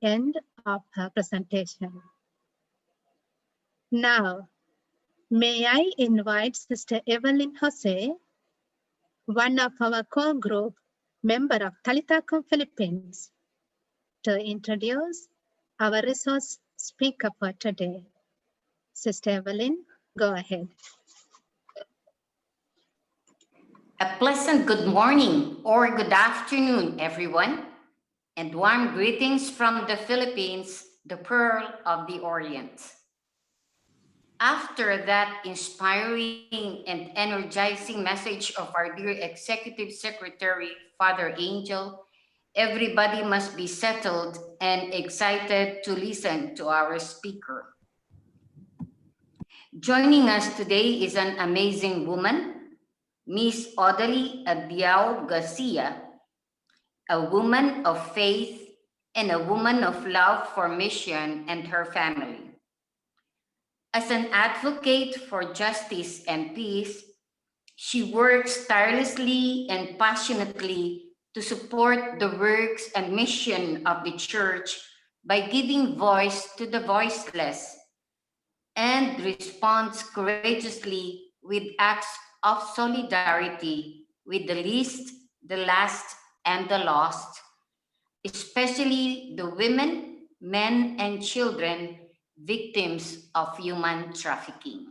end of her presentation. Now, may I invite Sister Evelyn Jose, one of our core group, member of Talitha Philippines, to introduce our resource speaker for today. Sister Evelyn, go ahead. A pleasant good morning or good afternoon, everyone, and warm greetings from the Philippines, the Pearl of the Orient. After that inspiring and energizing message of our dear Executive Secretary, Father Angel, everybody must be settled and excited to listen to our speaker. Joining us today is an amazing woman, Miss Odalie Abiao Garcia, a woman of faith and a woman of love for mission and her family. As an advocate for justice and peace, she works tirelessly and passionately to support the works and mission of the Church by giving voice to the voiceless and responds courageously with acts of solidarity with the least, the last, and the lost, especially the women, men, and children victims of human trafficking.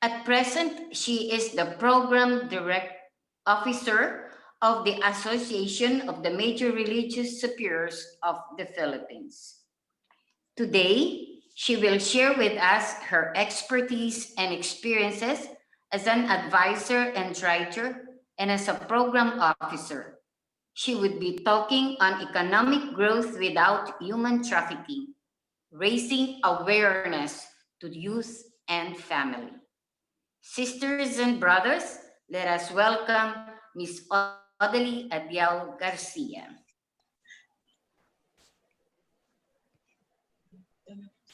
At present, she is the Program Direct Officer of the Association of the Major Religious Superiors of the Philippines. Today, she will share with us her expertise and experiences as an advisor and writer and as a program officer. She would be talking on economic growth without human trafficking, raising awareness to youth and family. Sisters and brothers, let us welcome Ms. Odalie Abiao Garcia.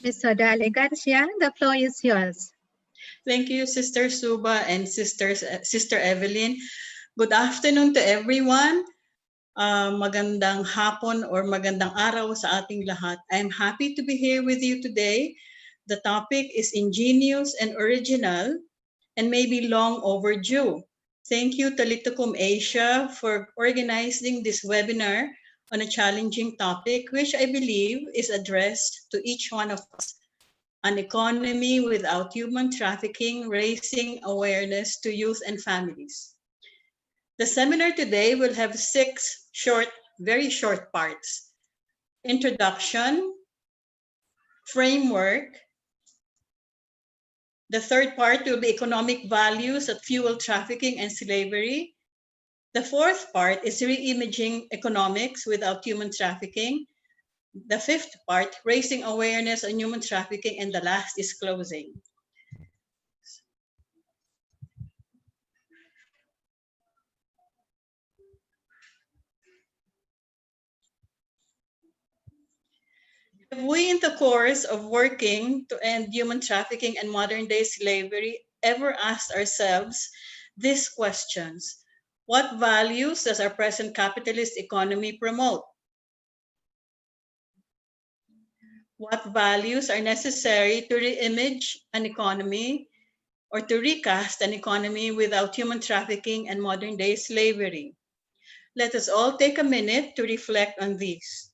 Ms. Odalie Garcia, the floor is yours. Thank you, Sister Suba and Sister Evelyn. Good afternoon to everyone. Magandang hapon or magandang araw sa ating lahat. I'm happy to be here with you today. The topic is ingenious and original and maybe long overdue. Thank you, Talitha Asia, for organizing this webinar on a challenging topic, which I believe is addressed to each one of us. An economy without human trafficking, raising awareness to youth and families. The seminar today will have 6 very short parts. Introduction, framework. The third part will be economic values that fuel trafficking and slavery. The fourth part is re-imaging economics without human trafficking. The fifth part, raising awareness on human trafficking, and the last is closing. Have we, in the course of working to end human trafficking and modern-day slavery, ever asked ourselves these questions? What values does our present capitalist economy promote? What values are necessary to re-image an economy or to recast an economy without human trafficking and modern-day slavery? Let us all take a minute to reflect on these.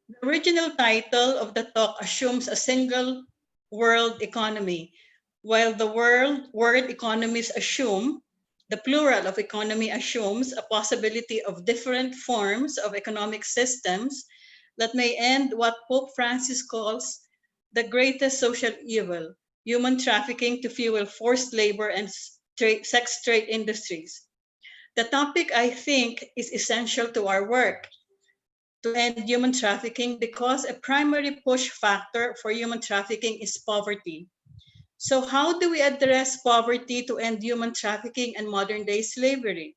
The original title of the talk assumes a single world economy, while the word economies assume, the plural of economy assumes a possibility of different forms of economic systems that may end what Pope Francis calls the greatest social evil, human trafficking to fuel forced labor and sex trade industries. The topic, I think, is essential to our work to end human trafficking because a primary push factor for human trafficking is poverty. So how do we address poverty to end human trafficking and modern-day slavery?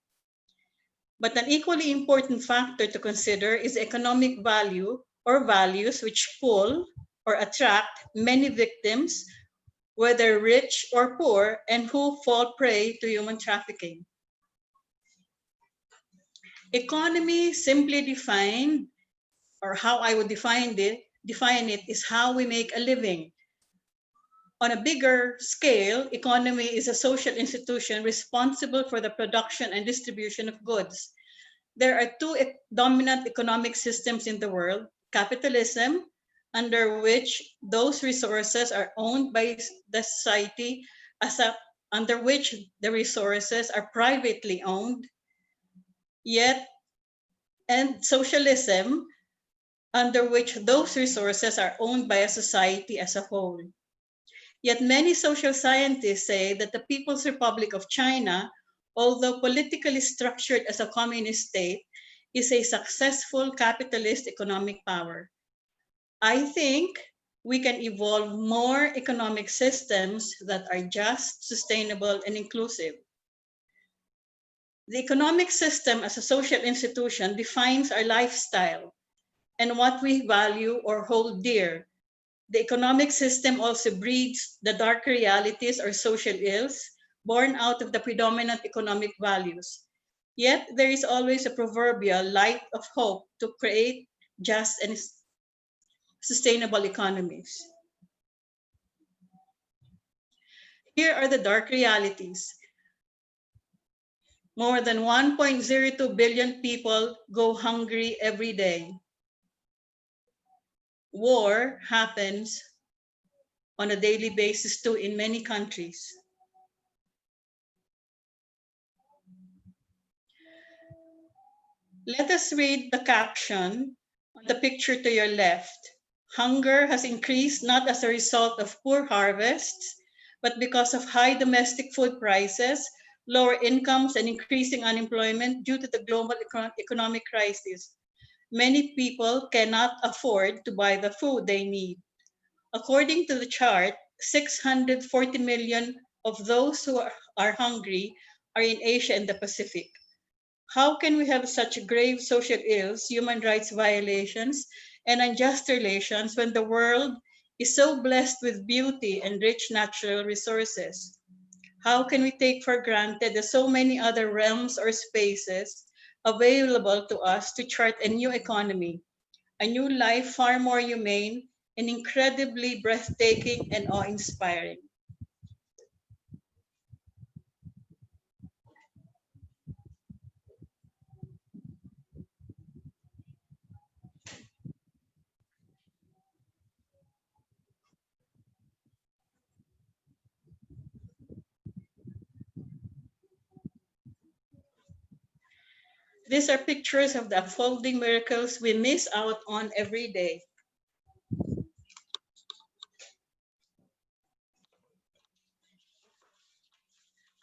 But an equally important factor to consider is economic value or values which pull or attract many victims whether rich or poor, and who fall prey to human trafficking. Economy, simply defined, or how I would define it, is how we make a living. On a bigger scale, economy is a social institution responsible for the production and distribution of goods. There are two dominant economic systems in the world: capitalism, under which those resources are owned by the society, under which the resources are privately owned, yet, and socialism, under which those resources are owned by a society as a whole. Yet many social scientists say that the People's Republic of China, although politically structured as a communist state, is a successful capitalist economic power. I think we can evolve more economic systems that are just, sustainable, and inclusive. The economic system as a social institution defines our lifestyle and what we value or hold dear. The economic system also breeds the darker realities or social ills born out of the predominant economic values. Yet there is always a proverbial light of hope to create just and sustainable economies. Here are the dark realities. More than 1.02 billion people go hungry every day. War happens on a daily basis too in many countries. Let us read the caption on the picture to your left. Hunger has increased not as a result of poor harvests, but because of high domestic food prices, lower incomes, and increasing unemployment due to the global economic crisis. Many people cannot afford to buy the food they need. According to the chart, 640 million of those who are hungry are in Asia and the Pacific. How can we have such grave social ills, human rights violations, and unjust relations when the world is so blessed with beauty and rich natural resources? How can we take for granted the so many other realms or spaces available to us to chart a new economy, a new life far more humane and incredibly breathtaking and awe-inspiring? These are pictures of the unfolding miracles we miss out on every day.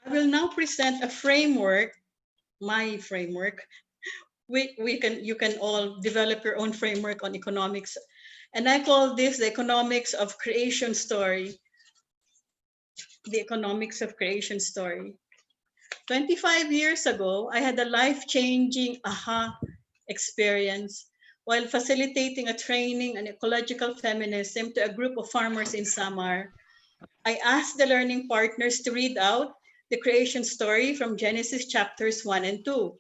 I will now present a framework, my framework. You can all develop your own framework on economics. And I call this the economics of creation story. The economics of creation story. 25 years ago, I had a life-changing aha experience while facilitating a training in ecological feminism to a group of farmers in Samar. I asked the learning partners to read out the creation story from Genesis chapters 1 and 2,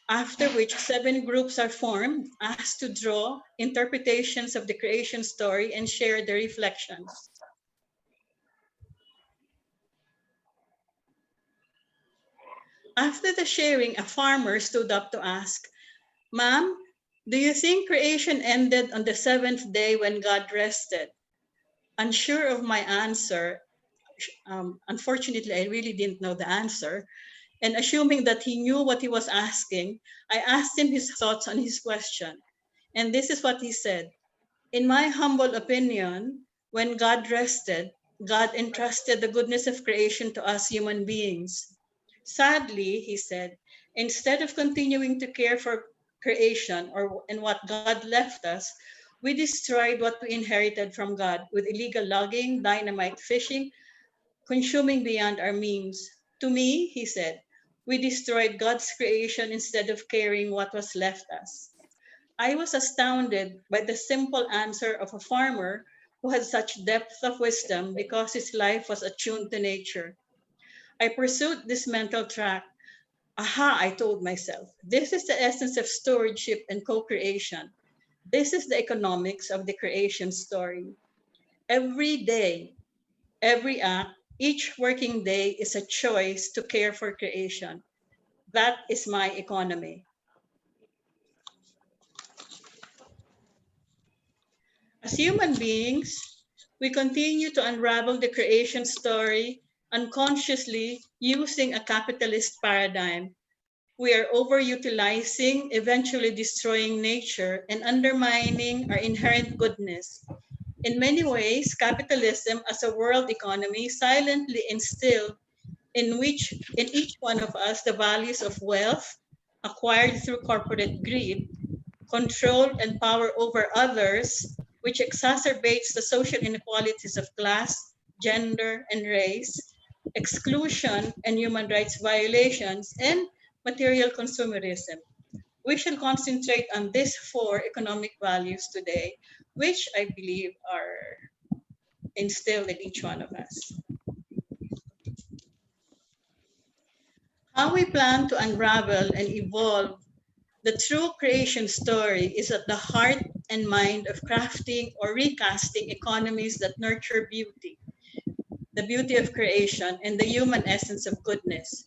after which 7 groups are formed, asked to draw interpretations of the creation story and share their reflections. After the sharing, a farmer stood up to ask, "Ma'am, do you think creation ended on the 7th day when God rested?" Unsure of my answer, unfortunately, I really didn't know the answer. And assuming that he knew what he was asking, I asked him his thoughts on his question. And this is what he said. "In my humble opinion, when God rested, God entrusted the goodness of creation to us human beings. Sadly," he said, "instead of continuing to care for creation and what God left us, we destroyed what we inherited from God with illegal logging, dynamite fishing, consuming beyond our means. To me," he said, "we destroyed God's creation instead of caring what was left us." I was astounded by the simple answer of a farmer who had such depth of wisdom because his life was attuned to nature. I pursued this mental track. Aha, I told myself, this is the essence of stewardship and co-creation. This is the economics of the creation story. Every day, every act, each working day is a choice to care for creation. That is my economy. As human beings, we continue to unravel the creation story unconsciously using a capitalist paradigm. We are overutilizing, eventually destroying nature and undermining our inherent goodness. In many ways, capitalism as a world economy silently instilled in each one of us the values of wealth acquired through corporate greed, control and power over others, which exacerbates the social inequalities of class, gender, and race, exclusion and human rights violations, and material consumerism. We shall concentrate on these four economic values today, which I believe are instilled in each one of us. How we plan to unravel and evolve the true creation story is at the heart and mind of crafting or recasting economies that nurture beauty, the beauty of creation, and the human essence of goodness.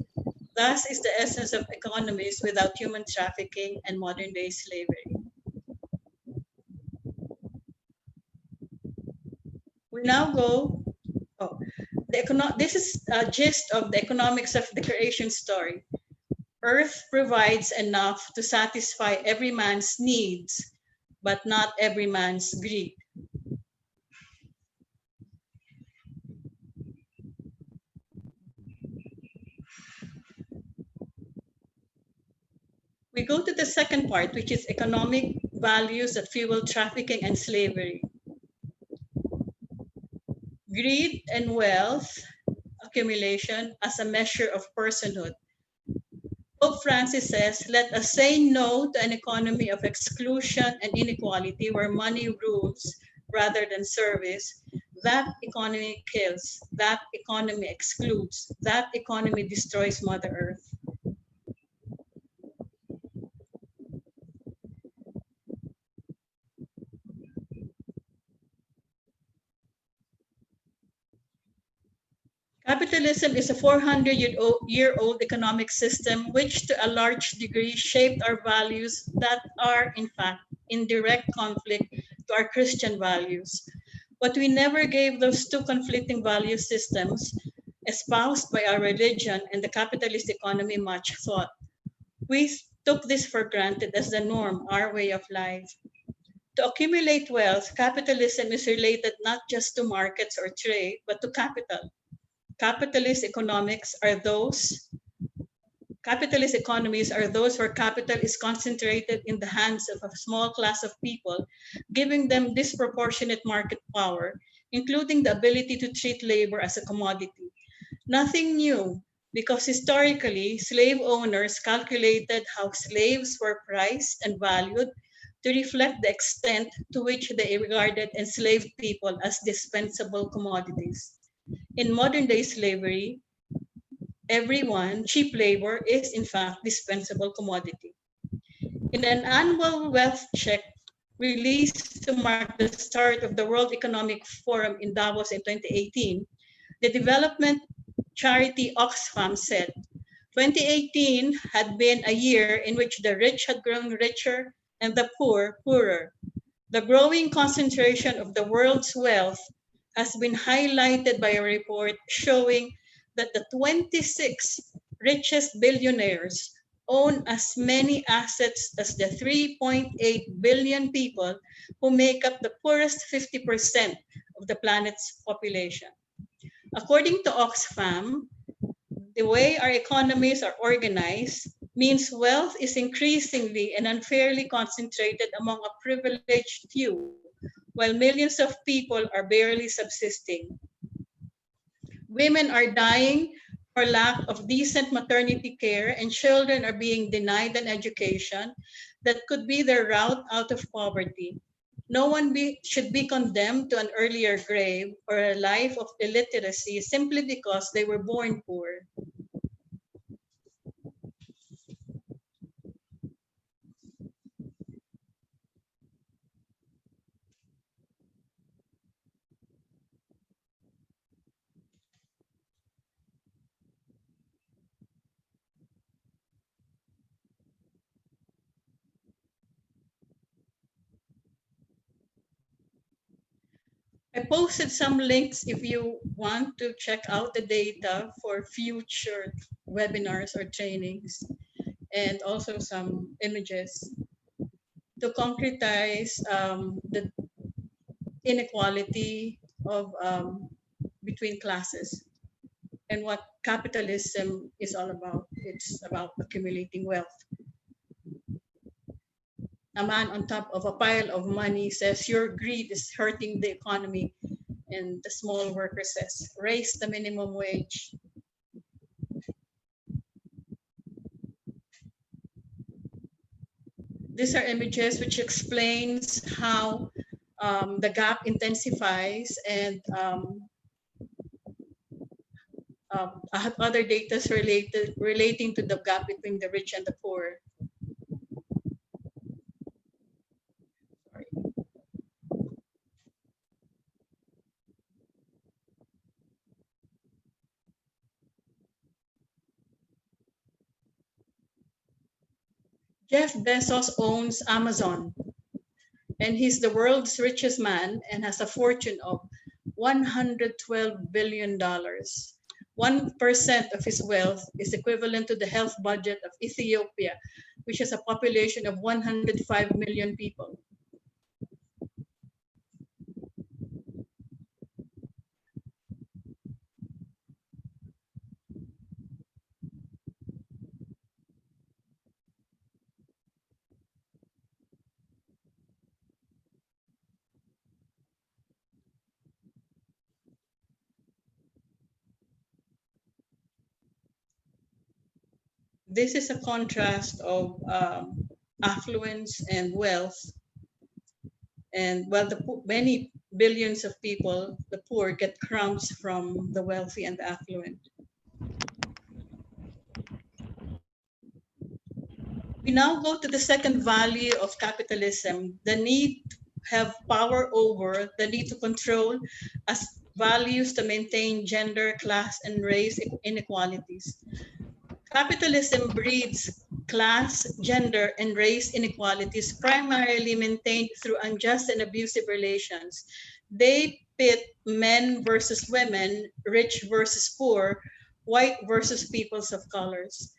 Thus is the essence of economies without human trafficking and modern day slavery. We now go, oh, this is a gist of the economics of the creation story. Earth provides enough to satisfy every man's needs, but not every man's greed. We go to the second part, which is economic values that fuel trafficking and slavery. Greed and wealth accumulation as a measure of personhood. Pope Francis says, let us say no to an economy of exclusion and inequality where money rules rather than service. That economy kills, that economy excludes, that economy destroys Mother Earth. Capitalism is a 400-year-old economic system which to a large degree shaped our values that are in fact in direct conflict to our Christian values. But we never gave those two conflicting value systems espoused by our religion and the capitalist economy much thought. We took this for granted as the norm, our way of life. To accumulate wealth, capitalism is related not just to markets or trade, but to capital. Capitalist economies are those where capital is concentrated in the hands of a small class of people, giving them disproportionate market power, including the ability to treat labor as a commodity. Nothing new, because historically, slave owners calculated how slaves were priced and valued to reflect the extent to which they regarded enslaved people as dispensable commodities. In modern day slavery, cheap labor is in fact dispensable commodity. In an annual wealth check released to mark the start of the World Economic Forum in Davos in 2018, the development charity Oxfam said 2018 had been a year in which the rich had grown richer and the poor poorer. The growing concentration of the world's wealth has been highlighted by a report showing that the 26 richest billionaires own as many assets as the 3.8 billion people who make up the poorest 50% of the planet's population. According to Oxfam, the way our economies are organized means wealth is increasingly and unfairly concentrated among a privileged few, while millions of people are barely subsisting. Women are dying for lack of decent maternity care, and children are being denied an education that could be their route out of poverty. No one should be condemned to an earlier grave or a life of illiteracy simply because they were born poor. I posted some links if you want to check out the data for future webinars or trainings, and also some images to concretize the inequality of between classes and what capitalism is all about. It's about accumulating wealth. A man on top of a pile of money says your greed is hurting the economy, and the small worker says raise the minimum wage. These are images which explains how the gap intensifies, and I have other data relating to the gap between the rich and the poor. Sorry. Jeff Bezos owns Amazon, and he's the world's richest man and has a fortune of $112 billion. 1% of his wealth is equivalent to the health budget of Ethiopia, which has a population of 105 million people. This is a contrast of affluence and wealth. And while many billions of people, the poor, get crumbs from the wealthy and the affluent. We now go to the second value of capitalism, the need to have power over, the need to control as values to maintain gender, class, and race inequalities. Capitalism breeds class, gender, and race inequalities primarily maintained through unjust and abusive relations. They pit men versus women, rich versus poor, white versus peoples of colors.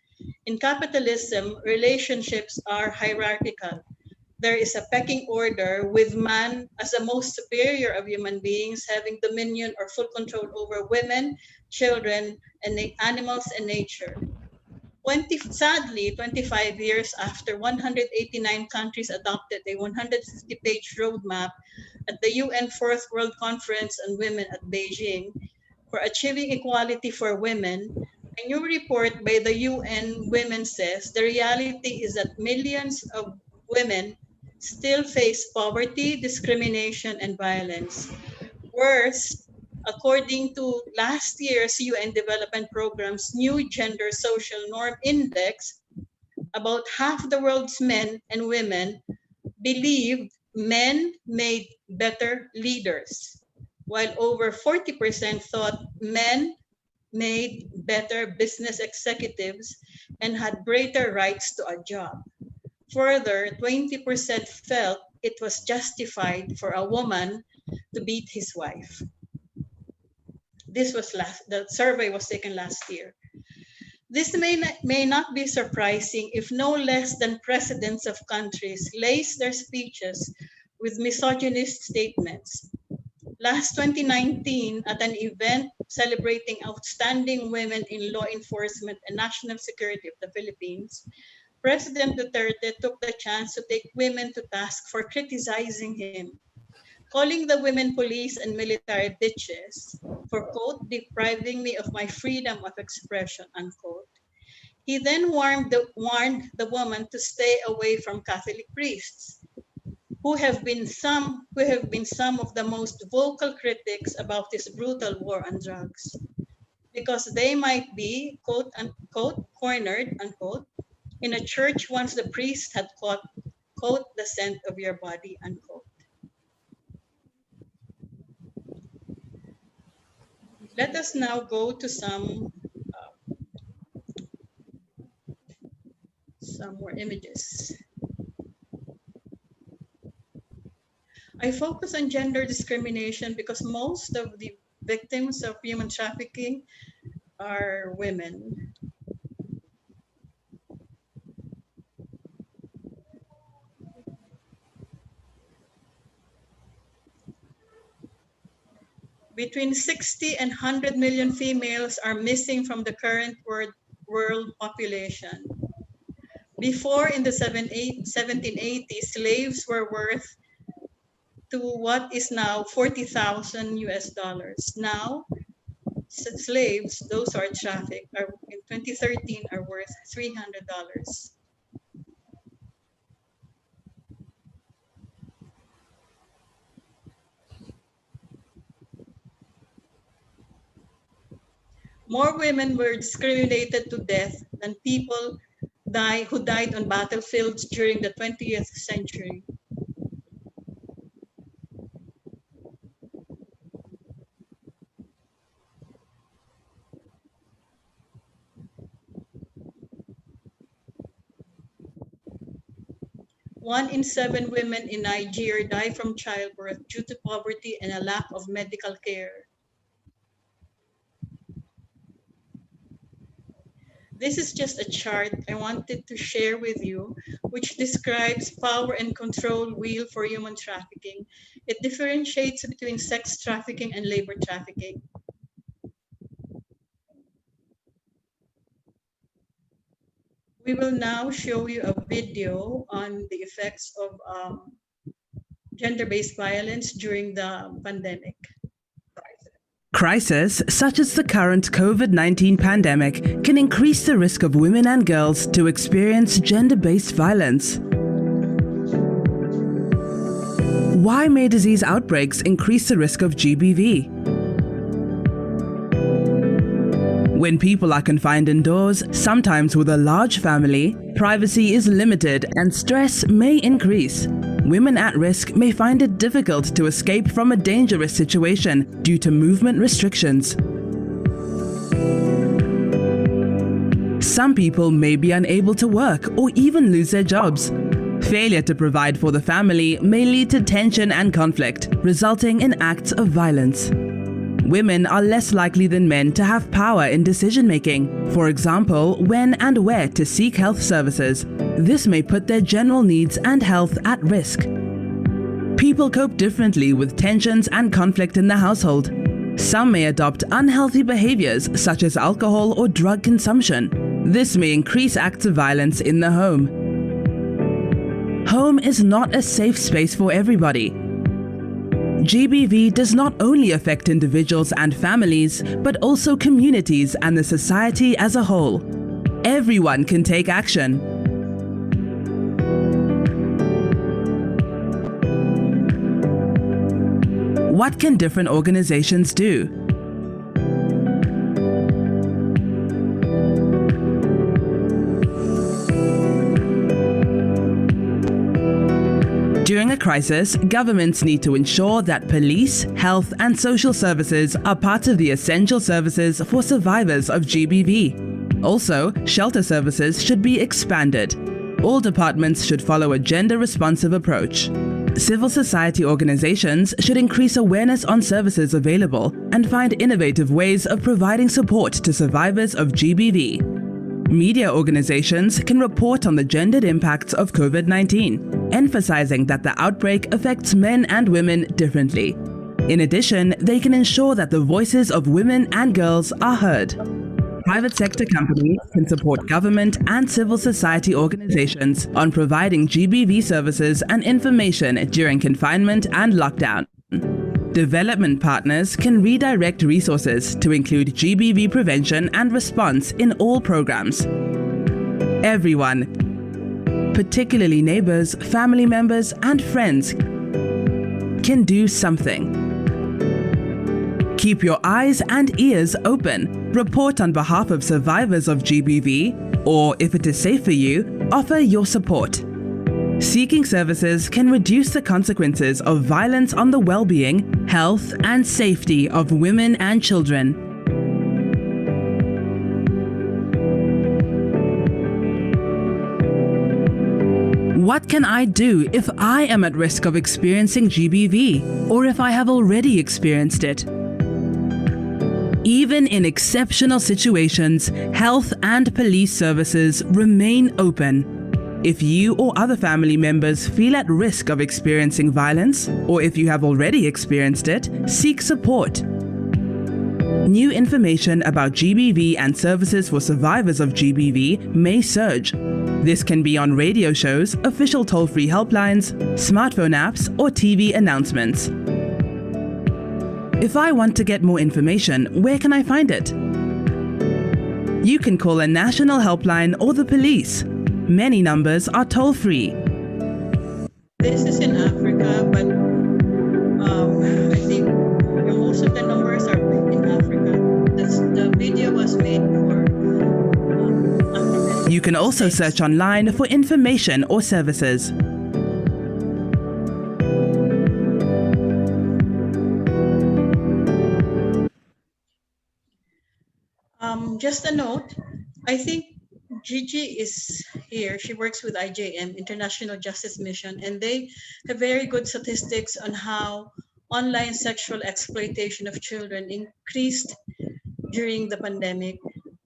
In capitalism, relationships are hierarchical. There is a pecking order with man as the most superior of human beings, having dominion or full control over women, children, and animals and nature. Sadly, 25 years after 189 countries adopted a 150-page roadmap at the UN Fourth World Conference on Women at Beijing for achieving equality for women, a new report by the UN Women says the reality is that millions of women still face poverty, discrimination, and violence. Worse, according to last year's UN Development Programme's new Gender Social Norm Index, about half the world's men and women believed men made better leaders, while over 40% thought men made better business executives and had greater rights to a job. Further, 20% felt it was justified for a woman to beat his wife. The survey was taken last year. This may not be surprising if no less than presidents of countries lace their speeches with misogynist statements. Last 2019, at an event celebrating outstanding women in law enforcement and national security of the Philippines, President Duterte took the chance to take women to task for criticizing him, calling the women police and military bitches for, quote, depriving me of my freedom of expression, unquote. He then warned the woman to stay away from Catholic priests. who have been some of the most vocal critics about this brutal war on drugs, because they might be, quote unquote, cornered, unquote, in a church once the priest had caught, quote, the scent of your body, unquote. Let us now go to some more images. I focus on gender discrimination because most of the victims of human trafficking are women. Between 60 and 100 million females are missing from the current world population. Before, in the 1780s, slaves were worth to what is now $40,000 US. Now, slaves, those who are trafficked, are in 2013 are worth $300. More women were discriminated to death than people who died on battlefields during the 20th century. One in 7 women in Nigeria die from childbirth due to poverty and a lack of medical care. This is just a chart I wanted to share with you, which describes power and control wheel for human trafficking. It differentiates between sex trafficking and labor trafficking. We will now show you a video on the effects of gender-based violence during the pandemic. Crises such as the current COVID-19 pandemic can increase the risk of women and girls to experience gender-based violence. Why may disease outbreaks increase the risk of GBV? When people are confined indoors, sometimes with a large family, privacy is limited and stress may increase. Women at risk may find it difficult to escape from a dangerous situation due to movement restrictions. Some people may be unable to work or even lose their jobs. Failure to provide for the family may lead to tension and conflict, resulting in acts of violence. Women are less likely than men to have power in decision-making, for example, when and where to seek health services. This may put their general needs and health at risk. People cope differently with tensions and conflict in the household. Some may adopt unhealthy behaviors such as alcohol or drug consumption. This may increase acts of violence in the home. Home is not a safe space for everybody. GBV does not only affect individuals and families, but also communities and the society as a whole. Everyone can take action. What can different organizations do? During a crisis, governments need to ensure that police, health, and social services are part of the essential services for survivors of GBV. Also, shelter services should be expanded. All departments should follow a gender-responsive approach. Civil society organizations should increase awareness on services available and find innovative ways of providing support to survivors of GBV. Media organizations can report on the gendered impacts of COVID-19, emphasizing that the outbreak affects men and women differently. In addition, they can ensure that the voices of women and girls are heard. Private sector companies can support government and civil society organizations on providing GBV services and information during confinement and lockdown. Development partners can redirect resources to include GBV prevention and response in all programs. Everyone, particularly neighbors, family members, and friends, can do something. Keep your eyes and ears open. Report on behalf of survivors of GBV, or if it is safe for you, offer your support. Seeking services can reduce the consequences of violence on the well-being, health, and safety of women and children. What can I do if I am at risk of experiencing GBV, or if I have already experienced it? Even in exceptional situations, health and police services remain open. If you or other family members feel at risk of experiencing violence, or if you have already experienced it, seek support. New information about GBV and services for survivors of GBV may surge. This can be on radio shows, official toll-free helplines, smartphone apps, or TV announcements. If I want to get more information, where can I find it? You can call a national helpline or the police. Many numbers are toll-free. This is in Africa, but I think most of the numbers are in Africa. The video was made for African. You can also search online for information or services. Just a note, I think Gigi is here. She works with IJM, International Justice Mission, and they have very good statistics on how online sexual exploitation of children increased during the pandemic.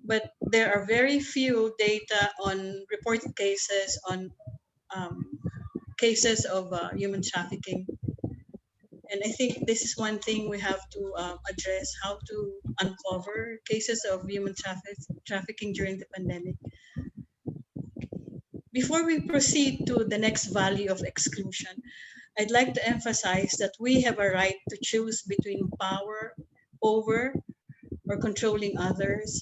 But there are very few data on reported cases on cases of human trafficking. And I think this is one thing we have to address, how to uncover cases of human trafficking during the pandemic. Before we proceed to the next value of exclusion, I'd like to emphasize that we have a right to choose between power over or controlling others,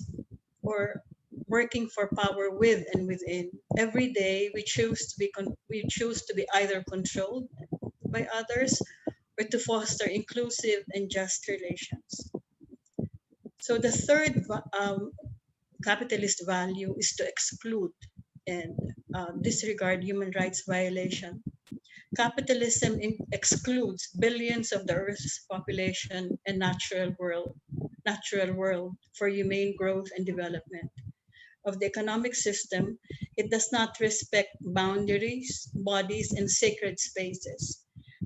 or working for power with and within. Every day we choose to be either controlled by others or to foster inclusive and just relations. So the third capitalist value is to exclude and disregard human rights violation. Capitalism excludes billions of the Earth's population and natural world for humane growth and development. Of the economic system, it does not respect boundaries, bodies, and sacred spaces.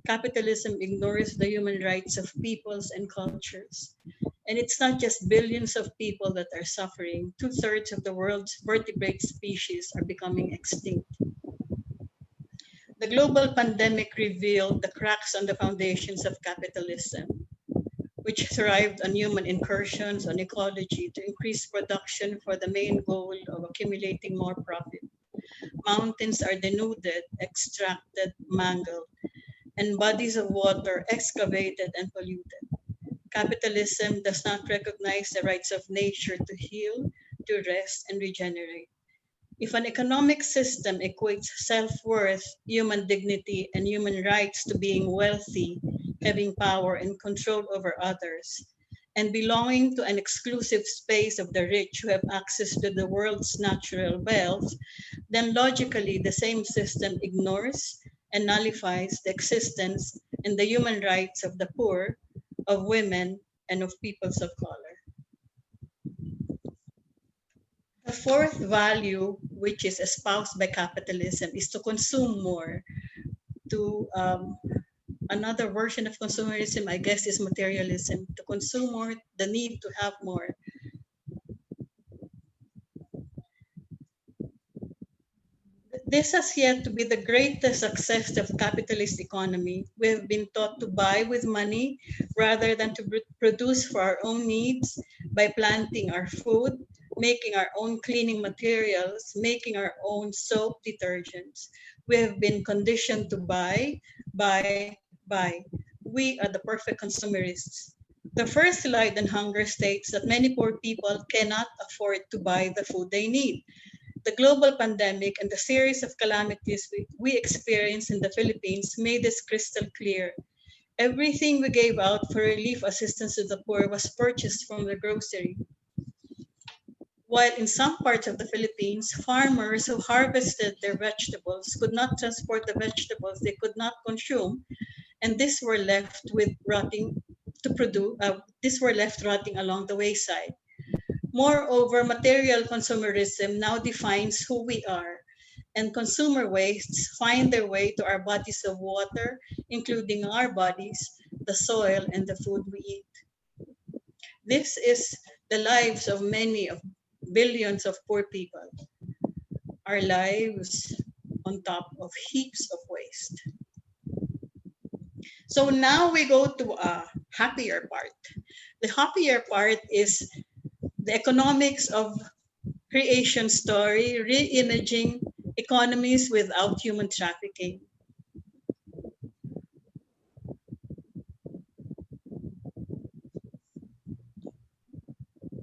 Capitalism ignores the human rights of peoples and cultures. And it's not just billions of people that are suffering. 2/3 of the world's vertebrate species are becoming extinct. The global pandemic revealed the cracks on the foundations of capitalism, which thrived on human incursions on ecology to increase production for the main goal of accumulating more profit. Mountains are denuded, extracted, mangled, and bodies of water excavated and polluted. Capitalism does not recognize the rights of nature to heal, to rest, and regenerate. If an economic system equates self-worth, human dignity, and human rights to being wealthy, having power and control over others, and belonging to an exclusive space of the rich who have access to the world's natural wealth, then logically the same system ignores and nullifies the existence and the human rights of the poor, of women, and of peoples of color. The fourth value, which is espoused by capitalism, is to consume more. Another version of consumerism, I guess, is materialism. To consume more, the need to have more. This has yet to be the greatest success of capitalist economy. We have been taught to buy with money rather than to produce for our own needs by planting our food, making our own cleaning materials, making our own soap, detergents. We have been conditioned to buy. We are the perfect consumerists. The first slide on hunger states that many poor people cannot afford to buy the food they need. The global pandemic and the series of calamities we experienced in the Philippines made this crystal clear. Everything we gave out for relief assistance to the poor was purchased from the grocery. While in some parts of the Philippines, farmers who harvested their vegetables could not transport the vegetables they could not consume, and these were left rotting along the wayside. Moreover, material consumerism now defines who we are, and consumer wastes find their way to our bodies of water, including our bodies, the soil, and the food we eat. This is the lives of billions of poor people. Our lives on top of heaps of waste. So now we go to a happier part. The happier part is the economics of creation story, re-imaging economies without human trafficking.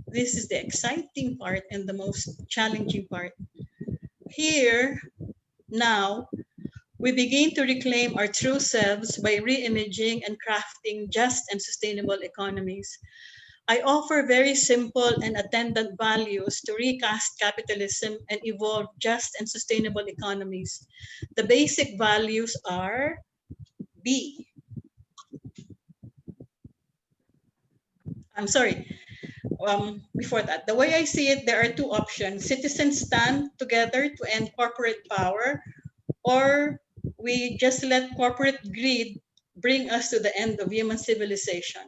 This is the exciting part and the most challenging part. Here, now, we begin to reclaim our true selves by re-imaging and crafting just and sustainable economies. I offer very simple and attendant values to recast capitalism and evolve just and sustainable economies. The basic values are B. Before that, the way I see it, there are two options. Citizens stand together to end corporate power, or we just let corporate greed bring us to the end of human civilization.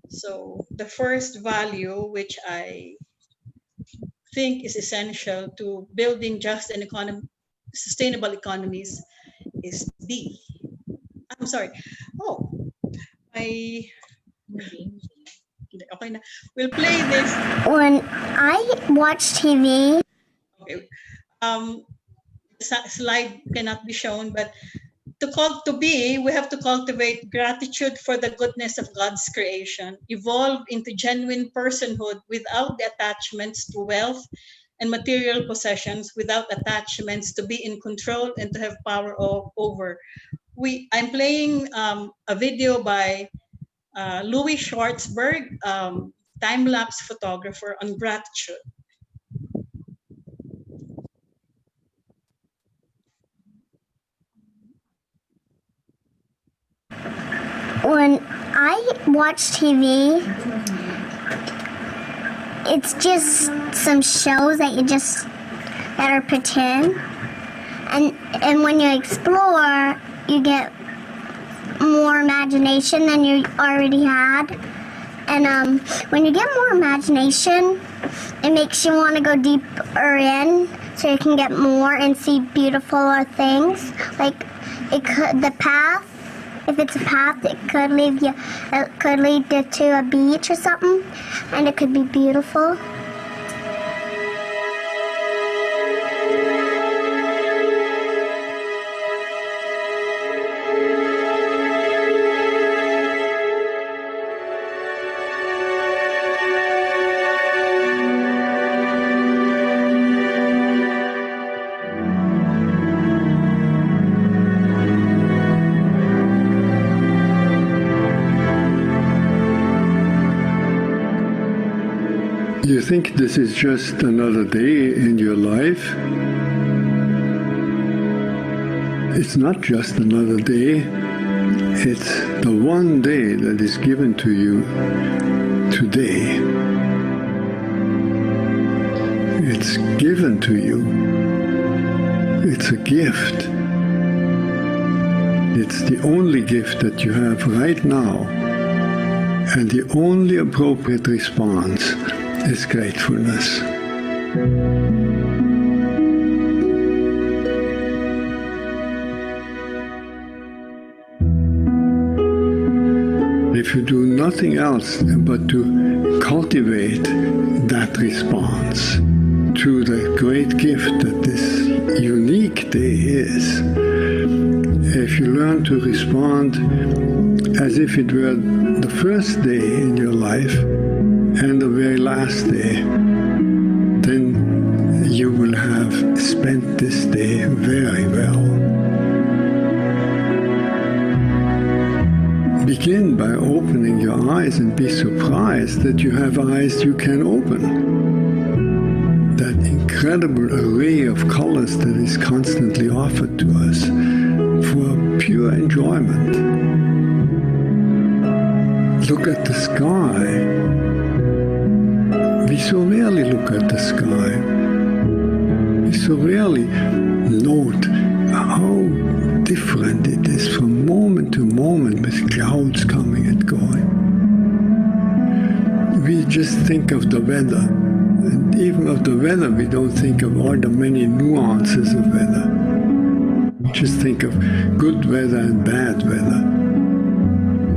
So the first value, which I think is essential to building just and sustainable economies, is B. I'm sorry. Okay na. We'll play this. When I watch TV. Okay. Slide cannot be shown, but to be, we have to cultivate gratitude for the goodness of God's creation, evolve into genuine personhood without the attachments to wealth and material possessions, without attachments to be in control and to have power over. I'm playing a video by Louis Schwartzberg, time-lapse photographer, on gratitude. When I watch TV, it's just some shows that are pretend, and when you explore, you get more imagination than you already had, and when you get more imagination, it makes you want to go deeper in, so you can get more and see beautiful things. Like the path. If it's a path, it could lead you to a beach or something, and it could be beautiful. You think this is just another day in your life? It's not just another day. It's the one day that is given to you today. It's given to you. It's a gift. It's the only gift that you have right now. And the only appropriate response is gratefulness. If you do nothing else but to cultivate that response to the great gift that this unique day is, if you learn to respond as if it were the first day in your life and the very last day, then spent this day very well. Begin by opening your eyes and be surprised that you have eyes you can open. That incredible array of colors that is constantly offered to us for pure enjoyment. Look at the sky. We so rarely look at the sky. We so rarely note how different it is from moment to moment with clouds coming and going. We just think of the weather, and even of the weather we don't think of all the many nuances of weather. We just think of good weather and bad weather.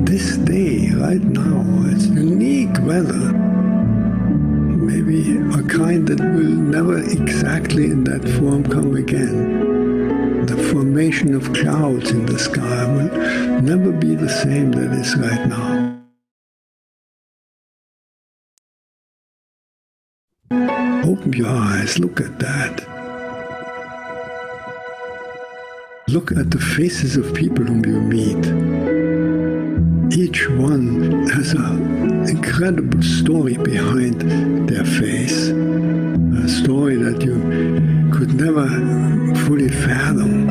This day, right now, it's unique weather. Maybe a kind that will never exactly in that form come again. The formation of clouds in the sky will never be the same that is right now. Open your eyes, look at that. Look at the faces of people whom you meet. Each one has an incredible story behind their face, a story that you could never fully fathom.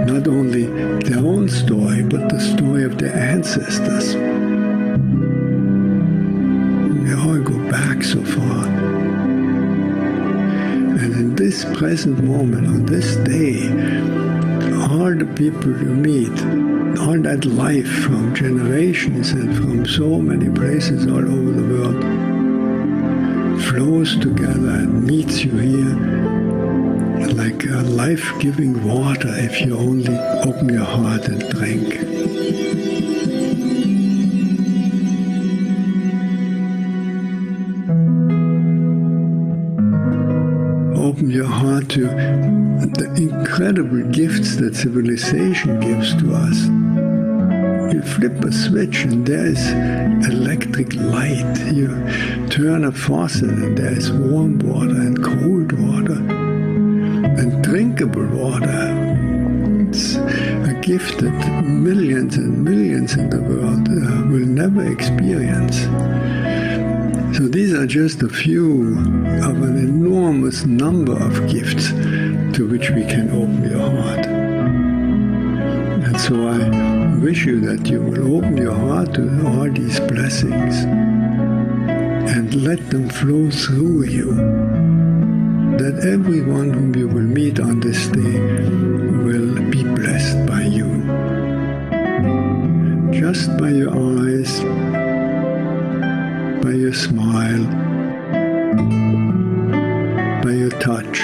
Not only their own story, but the story of their ancestors. We all go back so far. And in this present moment, on this day, all the people you meet, all that life from generations and from so many places all over the world flows together and meets you here like a life-giving water if you only open your heart and drink. Open your heart to the incredible gifts that civilization gives to us. You flip a switch and there is electric light. You turn a faucet and there is warm water and cold water and drinkable water. It's a gift that millions and millions in the world will never experience. So these are just a few of an enormous number of gifts to which we can open your heart. And so I wish you that you will open your heart to all these blessings and let them flow through you, that everyone whom you will meet on this day will be blessed by you. Just by your eyes, by your smile, by your touch,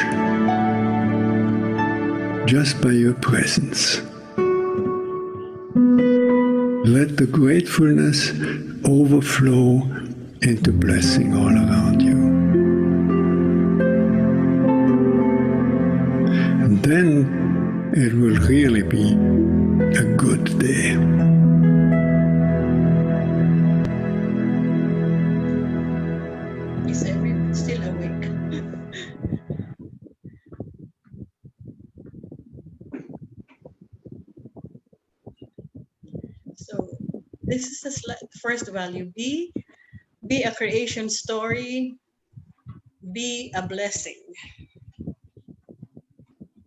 just by your presence. Let the gratefulness overflow into blessing all around you. And then it will really be a good day. Is everyone still awake? So this is the first value. Be a creation story. Be a blessing.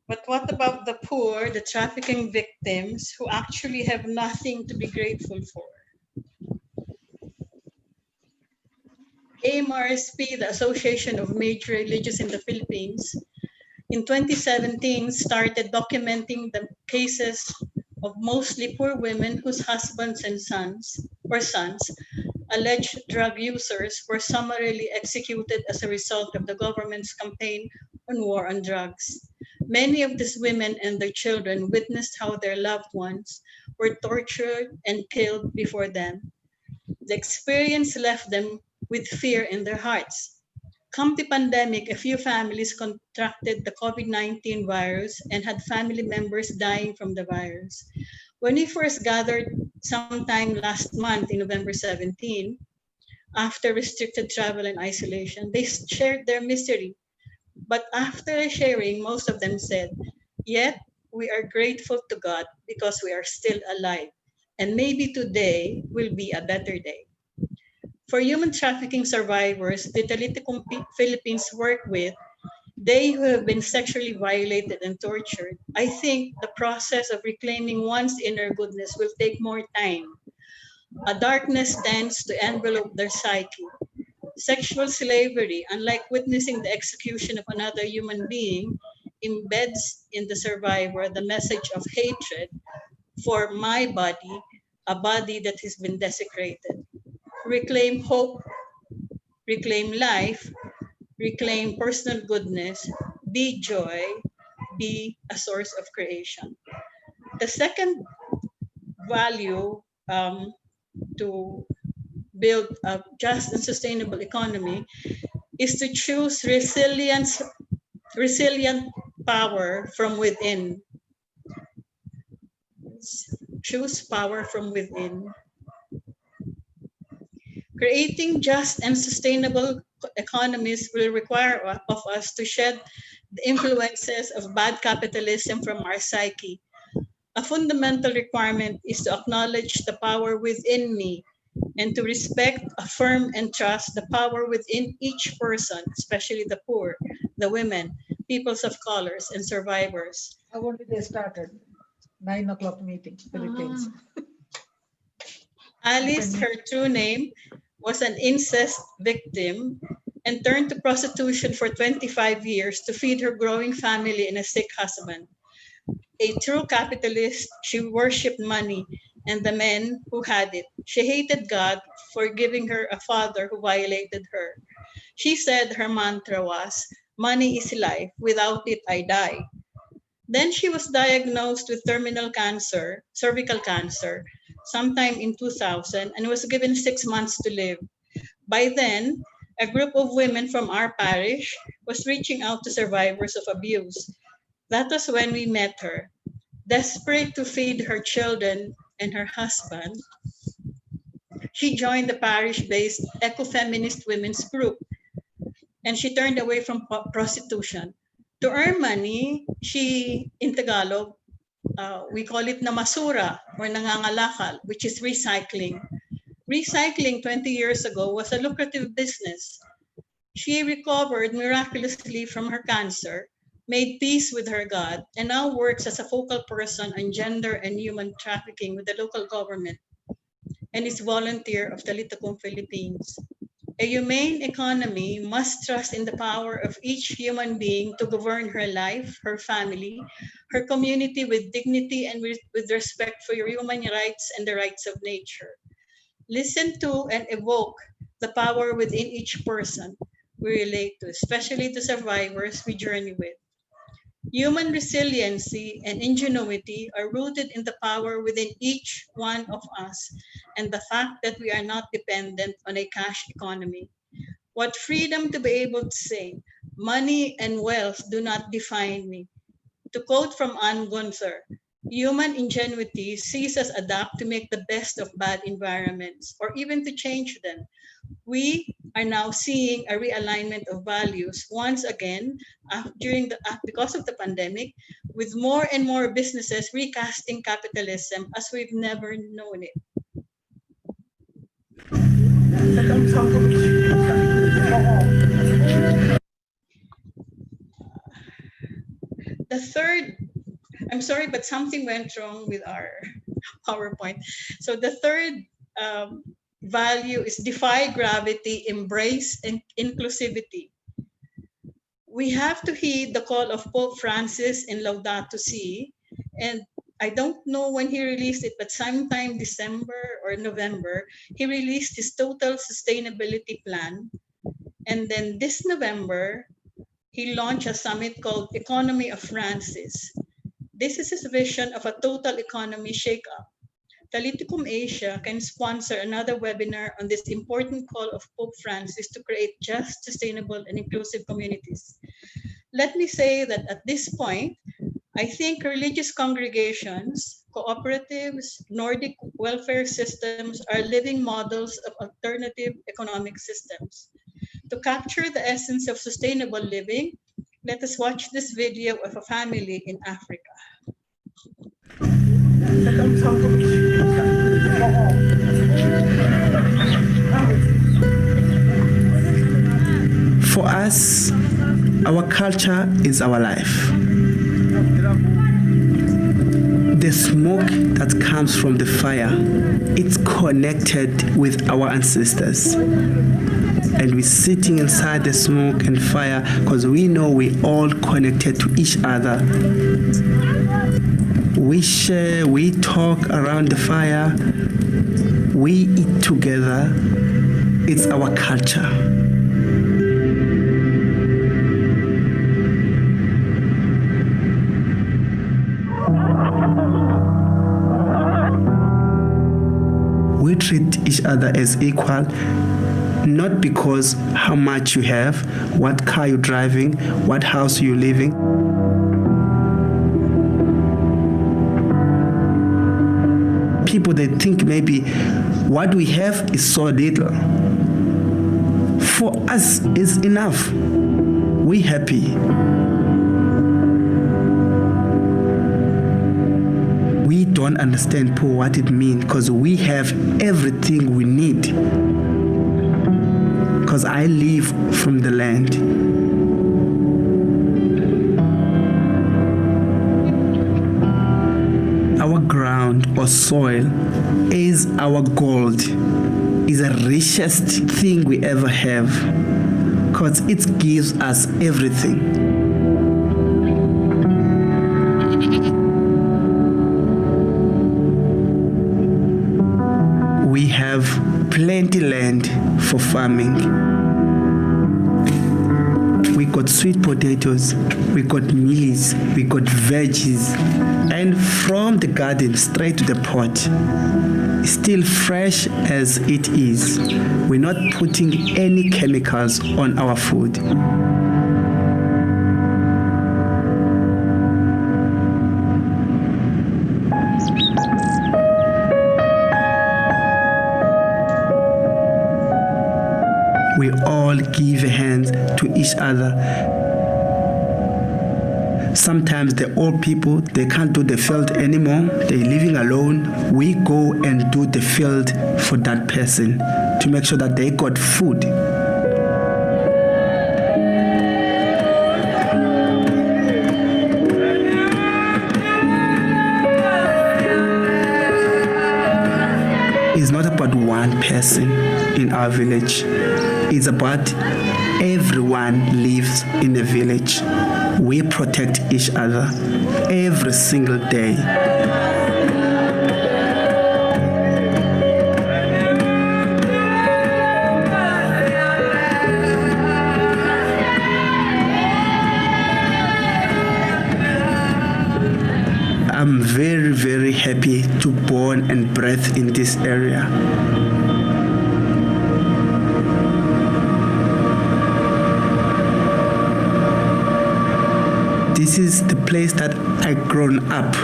But what about the poor, the trafficking victims who actually have nothing to be grateful for? AMRSP, the Association of Major Religions in the Philippines, in 2017 started documenting the cases of mostly poor women whose husbands and sons, alleged drug users, were summarily executed as a result of the government's campaign on war on drugs. Many of these women and their children witnessed how their loved ones were tortured and killed before them. The experience left them with fear in their hearts. Come the pandemic, a few families contracted the COVID-19 virus and had family members dying from the virus. When we first gathered sometime last month in November 17, after restricted travel and isolation, they shared their misery. But after sharing, most of them said, "Yet we are grateful to God because we are still alive, and maybe today will be a better day." For human trafficking survivors, the Talitha Philippines work with, they who have been sexually violated and tortured, I think the process of reclaiming one's inner goodness will take more time. A darkness tends to envelop their psyche. Sexual slavery, unlike witnessing the execution of another human being, embeds in the survivor the message of hatred for my body, a body that has been desecrated. Reclaim hope, reclaim life, reclaim personal goodness, be joy, be a source of creation. The second value to build a just and sustainable economy is to choose resilient power from within. Choose power from within. Creating just and sustainable economies will require of us to shed the influences of bad capitalism from our psyche. A fundamental requirement is to acknowledge the power within me and to respect, affirm, and trust the power within each person, especially the poor, the women, peoples of colors, and survivors. How only they started? 9 o'clock meeting, Philippines. Alice, her true name, was an incest victim and turned to prostitution for 25 years to feed her growing family and a sick husband. A true capitalist, she worshipped money and the men who had it. She hated God for giving her a father who violated her. She said her mantra was, "Money is life, without it I die." Then she was diagnosed with terminal cancer, cervical cancer, sometime in 2000 and was given 6 months to live. By then, a group of women from our parish was reaching out to survivors of abuse. That was when we met her. Desperate to feed her children and her husband, she joined the parish-based eco-feminist women's group, and she turned away from prostitution. To earn money, she, in Tagalog, we call it namasura or nangangalakal, which is recycling. Recycling 20 years ago was a lucrative business. She recovered miraculously from her cancer, made peace with her God, and now works as a focal person on gender and human trafficking with the local government and is volunteer of Talitha Philippines. A humane economy must trust in the power of each human being to govern her life, her family, her community with dignity and with respect for your human rights and the rights of nature. Listen to and evoke the power within each person we relate to, especially the survivors we journey with. Human resiliency and ingenuity are rooted in the power within each one of us and the fact that we are not dependent on a cash economy. What freedom to be able to say, "Money and wealth do not define me." To quote from Anne Gunther, human ingenuity sees us adapt to make the best of bad environments or even to change them. We are now seeing a realignment of values once again because of the pandemic, with more and more businesses recasting capitalism as we've never known it. The third, I'm sorry, but something went wrong with our PowerPoint. So the third value is defy gravity, embrace inclusivity. We have to heed the call of Pope Francis in Laudato Si, and I don't know when he released it, but sometime December or November, he released his total sustainability plan. And then this November, he launched a summit called Economy of Francis. This is his vision of a total economy shakeup. Taliticum Asia can sponsor another webinar on this important call of Pope Francis to create just, sustainable, and inclusive communities. Let me say that at this point, I think religious congregations, cooperatives, Nordic welfare systems are living models of alternative economic systems. To capture the essence of sustainable living, Let us watch this video of a family in Africa. For us, our culture is our life. The smoke that comes from the fire, it's connected with our ancestors. And we're sitting inside the smoke and fire because we know we're all connected to each other. We share, we talk around the fire, we eat together. It's our culture. We treat each other as equal, not because how much you have, what car you're driving, what house you're living. People, they think maybe what we have is so little. For us, it's enough. We're happy. We don't understand, Paul, what it means because we have everything we need. Because I live from the land. Our ground or soil is our gold, is the richest thing we ever have because it gives us everything. We have plenty land for farming. We got sweet potatoes, we got mealies, we got veggies, and from the garden straight to the pot, still fresh as it is. We're not putting any chemicals on our food. We all give a hand to each other. Sometimes the old people, they can't do the field anymore. They're living alone. We go and do the field for that person to make sure that they got food. It's not about one person in our village. It's about everyone lives in the village. We protect each other every single day. I'm very, very happy to born and breathe in this area. This is the place that I grown up.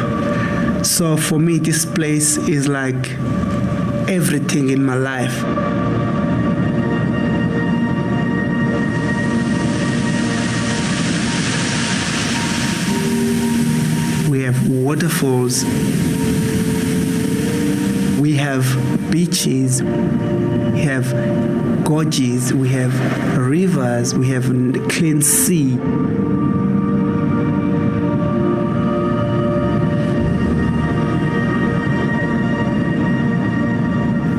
So for me, this place is like everything in my life. We have waterfalls. We have beaches. We have gorges. We have rivers. We have clean sea.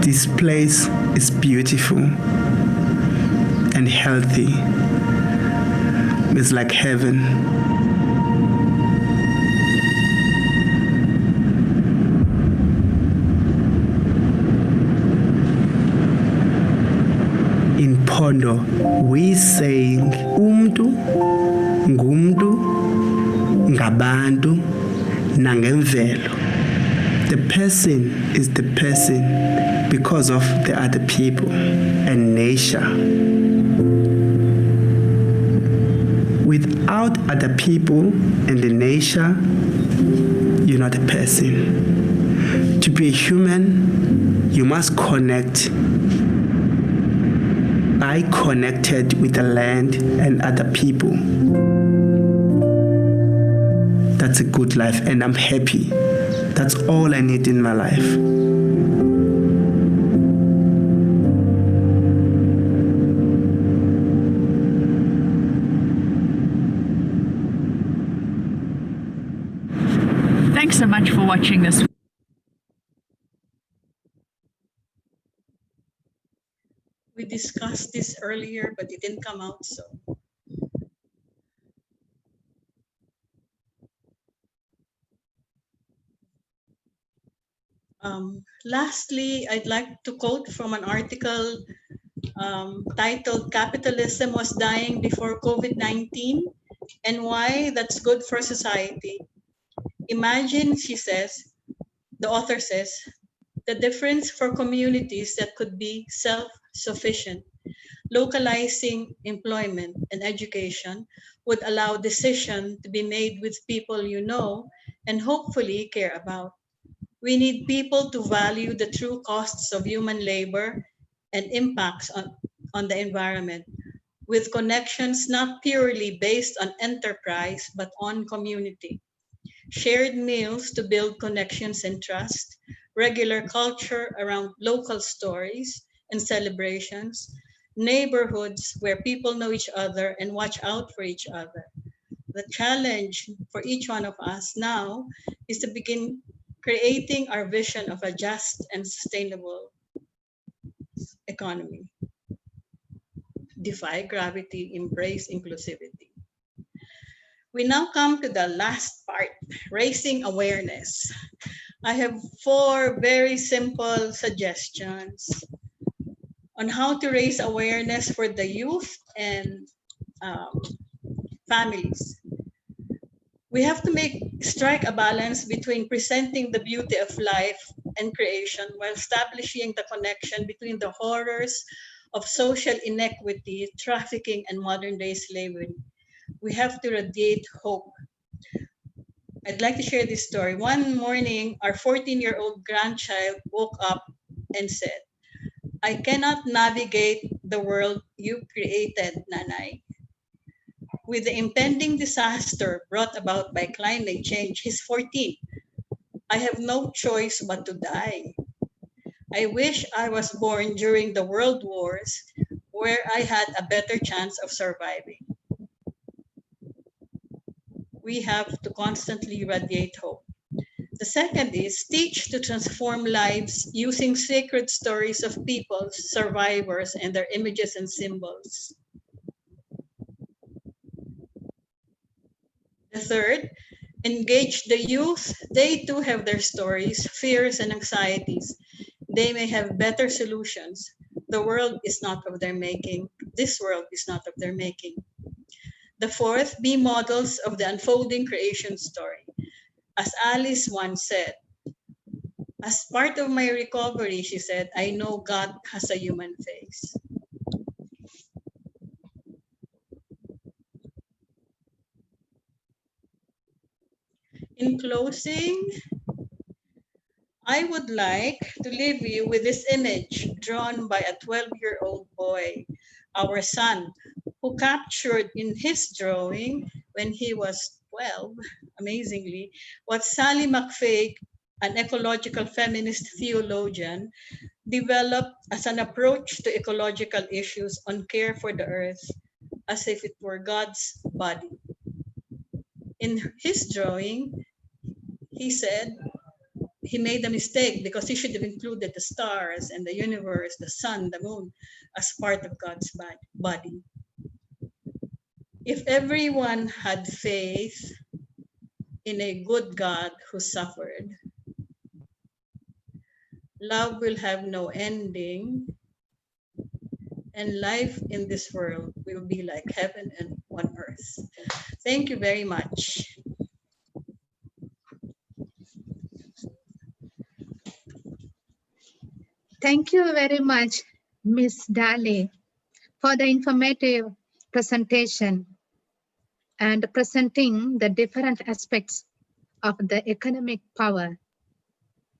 This place is beautiful and healthy. It's like heaven. In Pondo, we saying umntu ngumntu ngabantu nangemvelo. The person is the person because of the other people and nature. Without other people and the nature, you're not a person. To be a human, you must connect. I connected with the land and other people. that's a good life and I'm happy. That's all I need in my life. Thanks so much for watching this. We discussed this earlier, but it didn't come out, so. Lastly, I'd like to quote from an article titled "Capitalism Was Dying Before COVID-19 and Why That's Good for Society." Imagine, she says, the author says, the difference for communities that could be self-sufficient. Localizing employment and education would allow decision to be made with people you know and hopefully care about. We need people to value the true costs of human labor and impacts on the environment, with connections not purely based on enterprise but on community. Shared meals to build connections and trust, regular culture around local stories and celebrations, neighborhoods where people know each other and watch out for each other. The challenge for each one of us now is to begin creating our vision of a just and sustainable economy. Defy gravity, embrace inclusivity. We now come to the last part, raising awareness. I have 4 very simple suggestions on how to raise awareness for the youth and families. We have to strike a balance between presenting the beauty of life and creation while establishing the connection between the horrors of social inequity, trafficking, and modern-day slavery. We have to radiate hope. I'd like to share this story. One morning, our 14-year-old grandchild woke up and said, "I cannot navigate the world you created, Nanay." With the impending disaster brought about by climate change, he's 14. "I have no choice but to die. I wish I was born during the world wars where I had a better chance of surviving." We have to constantly radiate hope. The second is teach to transform lives using sacred stories of people, survivors, and their images and symbols. The third, engage the youth. They too have their stories, fears, and anxieties. They may have better solutions. The world is not of their making. This world is not of their making. The fourth, be models of the unfolding creation story. As Alice once said, "As part of my recovery," she said, "I know God has a human face." In closing, I would like to leave you with this image drawn by a 12-year-old boy, our son, who captured in his drawing when he was 12, amazingly, what Sally McFay, an ecological feminist theologian, developed as an approach to ecological issues on care for the earth as if it were God's body. In his drawing, he said he made a mistake because he should have included the stars and the universe, the sun, the moon, as part of God's body. If everyone had faith in a good God who suffered, love will have no ending, and life in this world will be like heaven and on earth. Thank you very much. Thank you very much, Ms. Daly, for the informative presentation and presenting the different aspects of the economic power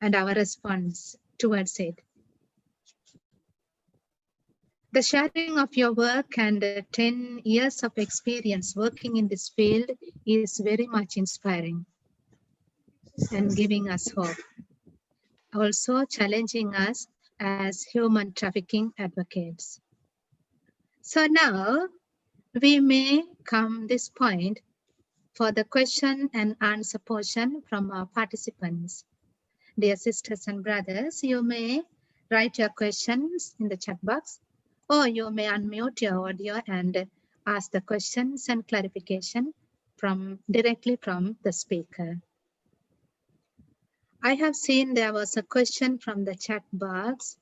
and our response towards it. The sharing of your work and 10 years of experience working in this field is very much inspiring. and giving us hope. Also challenging us as human trafficking advocates. So now we may come this point for the question and answer portion from our participants. Dear sisters and brothers, you may write your questions in the chat box, or you may unmute your audio and ask the questions and clarification directly from the speaker. I have seen there was a question from the chat box.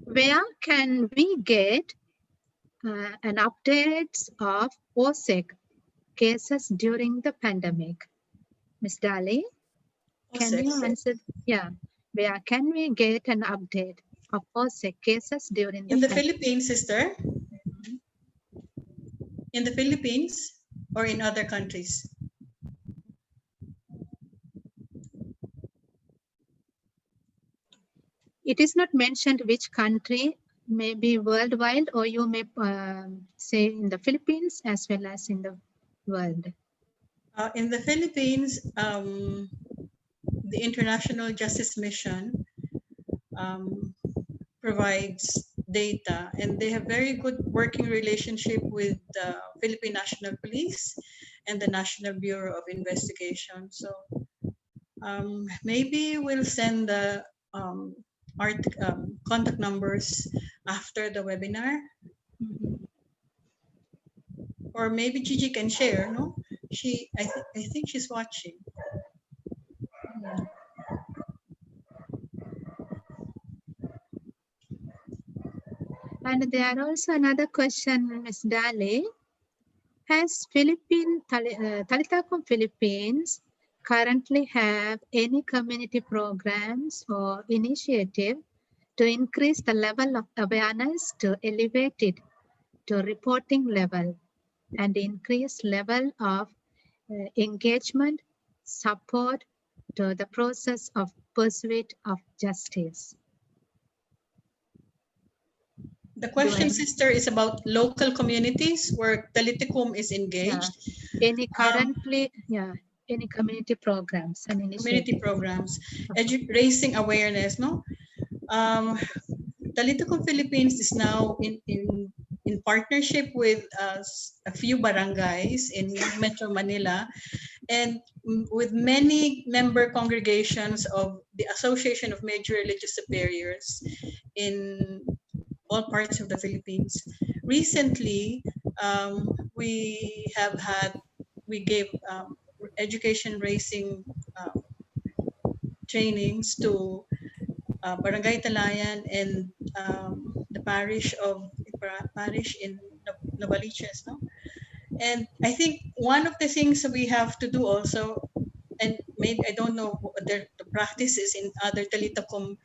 Where can we get an update of OSEC cases during the pandemic? Ms. Dali, can you answer? Yeah, where can we get an update of OSEC cases during the In the pandemic? Philippines, sister? In the Philippines or in other countries? It is not mentioned which country, maybe worldwide, or you may say in the Philippines as well as in the world. In the Philippines, the International Justice Mission provides data, and they have very good working relationship with the Philippine National Police and the National Bureau of Investigation. So maybe we'll send the contact numbers after the webinar. Or maybe Gigi can share, no? I think she's watching. Yeah. And there are also another question, Ms. Dali. Has Talitha Philippines currently have any community programs or initiative to increase the level of awareness to elevate it to reporting level and increase level of engagement, support to the process of pursuit of justice? The question, sister, is about local communities where Taliticum is engaged. Yeah. Any currently, any community programs and initiatives? Community programs, raising awareness, no? Taliticum Philippines is now in partnership with a few barangays in Metro Manila and with many member congregations of the Association of Major Religious Superiors in all parts of the Philippines. Recently, we gave education raising trainings to Barangay Talayan and the parish in Novaliches, no? And I think one of the things that we have to do also, and maybe I don't know what the practice is in other Talitacom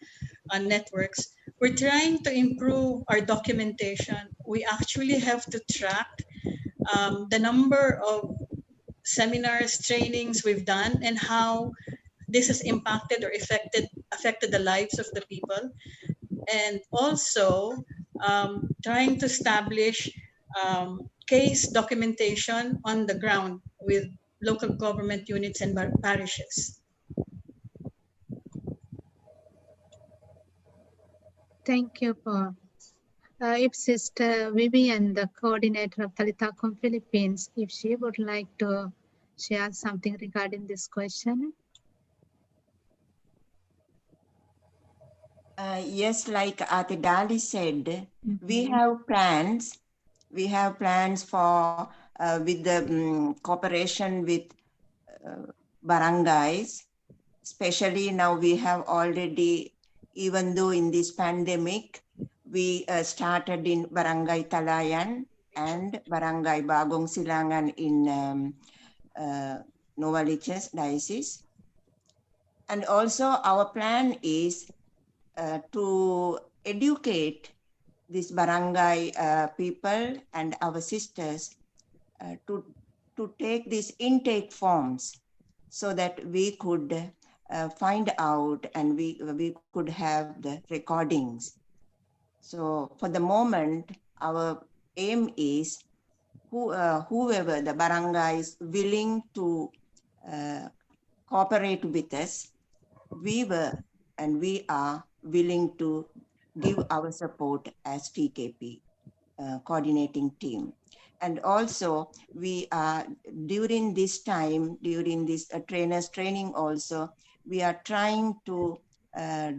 networks, we're trying to improve our documentation. We actually have to track the number of seminars, trainings we've done, and how this has impacted or affected the lives of the people. And also trying to establish case documentation on the ground with local government units and parishes. Thank you, Paul. If Sister Vivian, the coordinator of Talitacom Philippines, if she would like to share something regarding this question. Yes, like Ate Dali said, we have plans. We have plans for with the cooperation with barangays. Especially now we have already, even though in this pandemic, we started in Barangay Talayan and Barangay Bagong Silangan in Novaliches Diocese. And also our plan is to educate these barangay people and our sisters to take these intake forms so that we could find out and we could have the recordings. So for the moment, our aim is whoever the barangays willing to cooperate with us, we were and we are willing to give our support as TKP coordinating team. And also we are during this time, during this trainers training also, we are trying to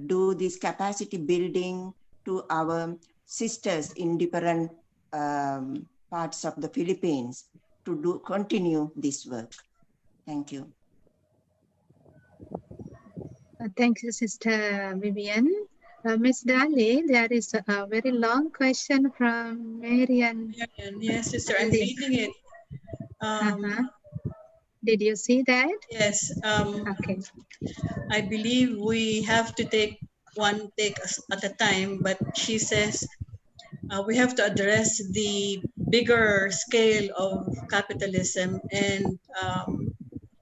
do this capacity building to our sisters in different parts of the Philippines to continue this work. Thank you. Thank you, Sister Vivian. Ms. Dali, there is a very long question from Marian. Yes, sister, I'm reading it. Did you see that? Yes. Okay. I believe we have to take one take at a time, but she says we have to address the bigger scale of capitalism and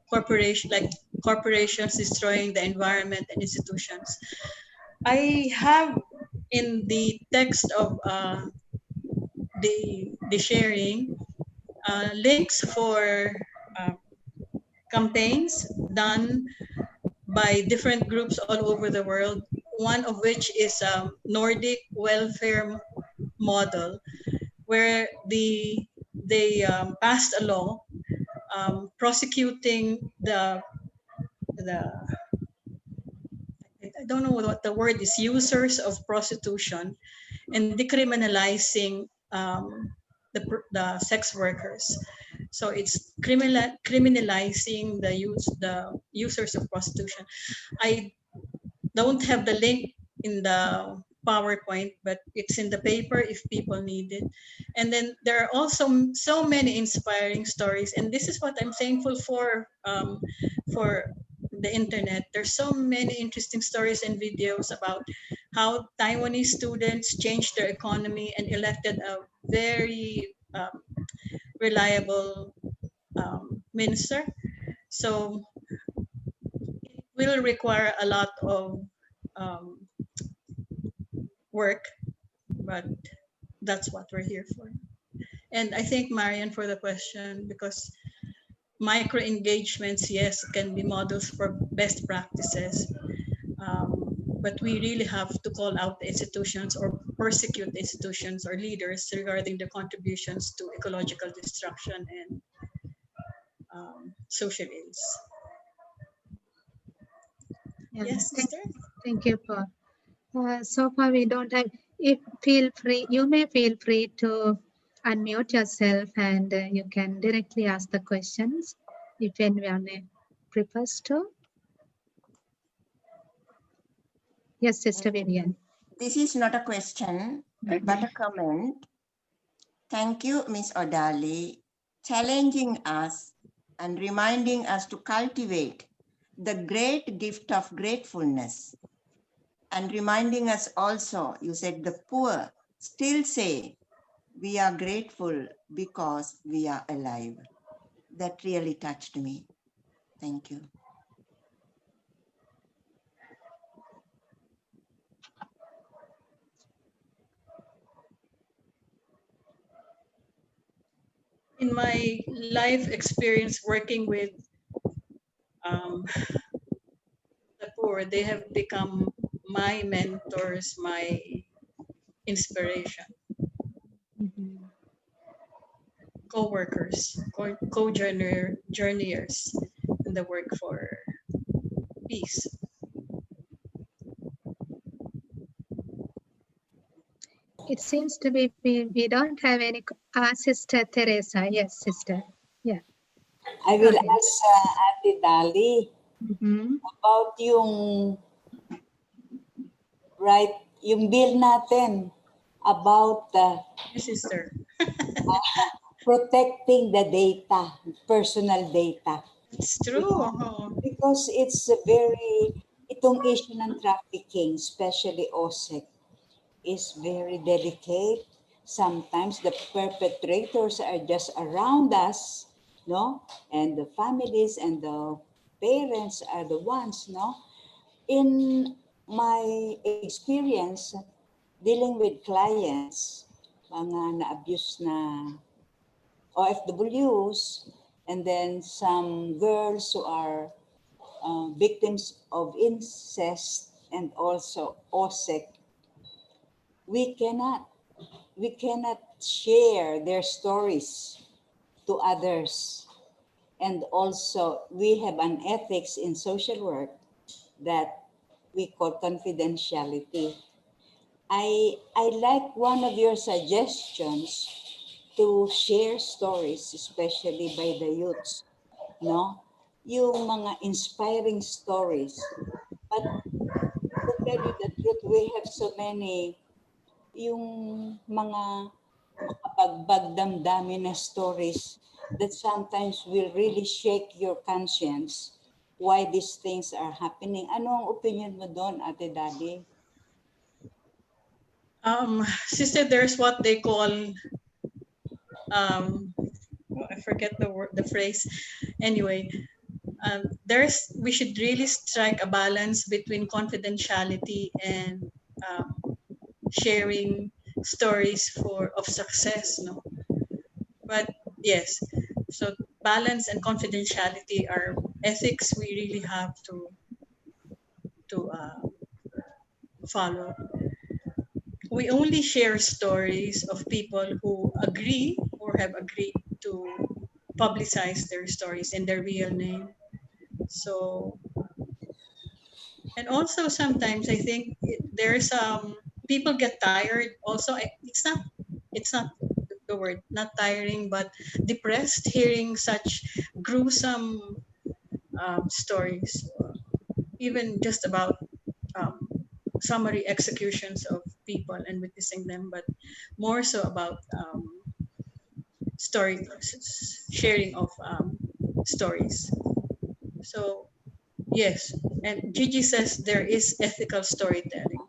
corporations destroying the environment and institutions. I have in the text of the sharing links for campaigns done by different groups all over the world, one of which is Nordic welfare model, where they passed a law prosecuting the I don't know what the word is, users of prostitution, and decriminalizing the sex workers. So it's criminalizing the users of prostitution. I don't have the link in the PowerPoint, but it's in the paper if people need it. And then there are also so many inspiring stories, and this is what I'm thankful for the internet. There's so many interesting stories and videos about how Taiwanese students changed their economy and elected a very reliable minister. So it will require a lot of work, but that's what we're here for. And I thank Marian for the question, because micro engagements, yes, can be models for best practices, but we really have to call out the institutions or persecute the institutions or leaders regarding their contributions to ecological destruction and social ills. Yeah, Yes, sister? Thank you, Paul. So far we don't have, you may feel free to unmute yourself and you can directly ask the questions if anyone prefers to. Yes, Sister Vivian. This is not a question, but a comment. Thank you, Ms. Odali, challenging us and reminding us to cultivate the great gift of gratefulness, and reminding us also, you said the poor still say, we are grateful because we are alive. That really touched me. Thank you. In my life experience working with the poor, they have become my mentors, my inspiration. Co-workers, co-journeyers in the work for peace. It seems to be we don't have any. Sister Teresa. Yes, Sister. Yeah. I will ask Ate Dali about yung bill natin about yes, sister. Protecting the data, personal data. It's true. Because it's itong issue ng trafficking, especially OSEC, is very delicate. Sometimes the perpetrators are just around us, no? And the families and the parents are the ones, no? In my experience, dealing with clients, mga na-abuse na OFWs, and then some girls who are victims of incest and also OSEC. We cannot share their stories to others. And also, we have an ethics in social work that we call confidentiality. I like one of your suggestions to share stories, especially by the youths, no? Yung mga inspiring stories. But to tell you the truth, we have so many, yung mga makabagbag damdamin na stories that sometimes will really shake your conscience why these things are happening. Ano ang opinion mo doon, Ate Daddy? Sister, there's what they call I forget the phrase. Anyway, we should really strike a balance between confidentiality and sharing stories of success, no? But yes, so balance and confidentiality are ethics we really have to follow. We only share stories of people who agree or have agreed to publicize their stories in their real name. So, and also sometimes I think there's people get tired. Also, it's not the word, not tiring, but depressed hearing such gruesome stories, even just about summary executions of people and witnessing them, but more so about sharing of stories. So yes, and Gigi says there is ethical storytelling.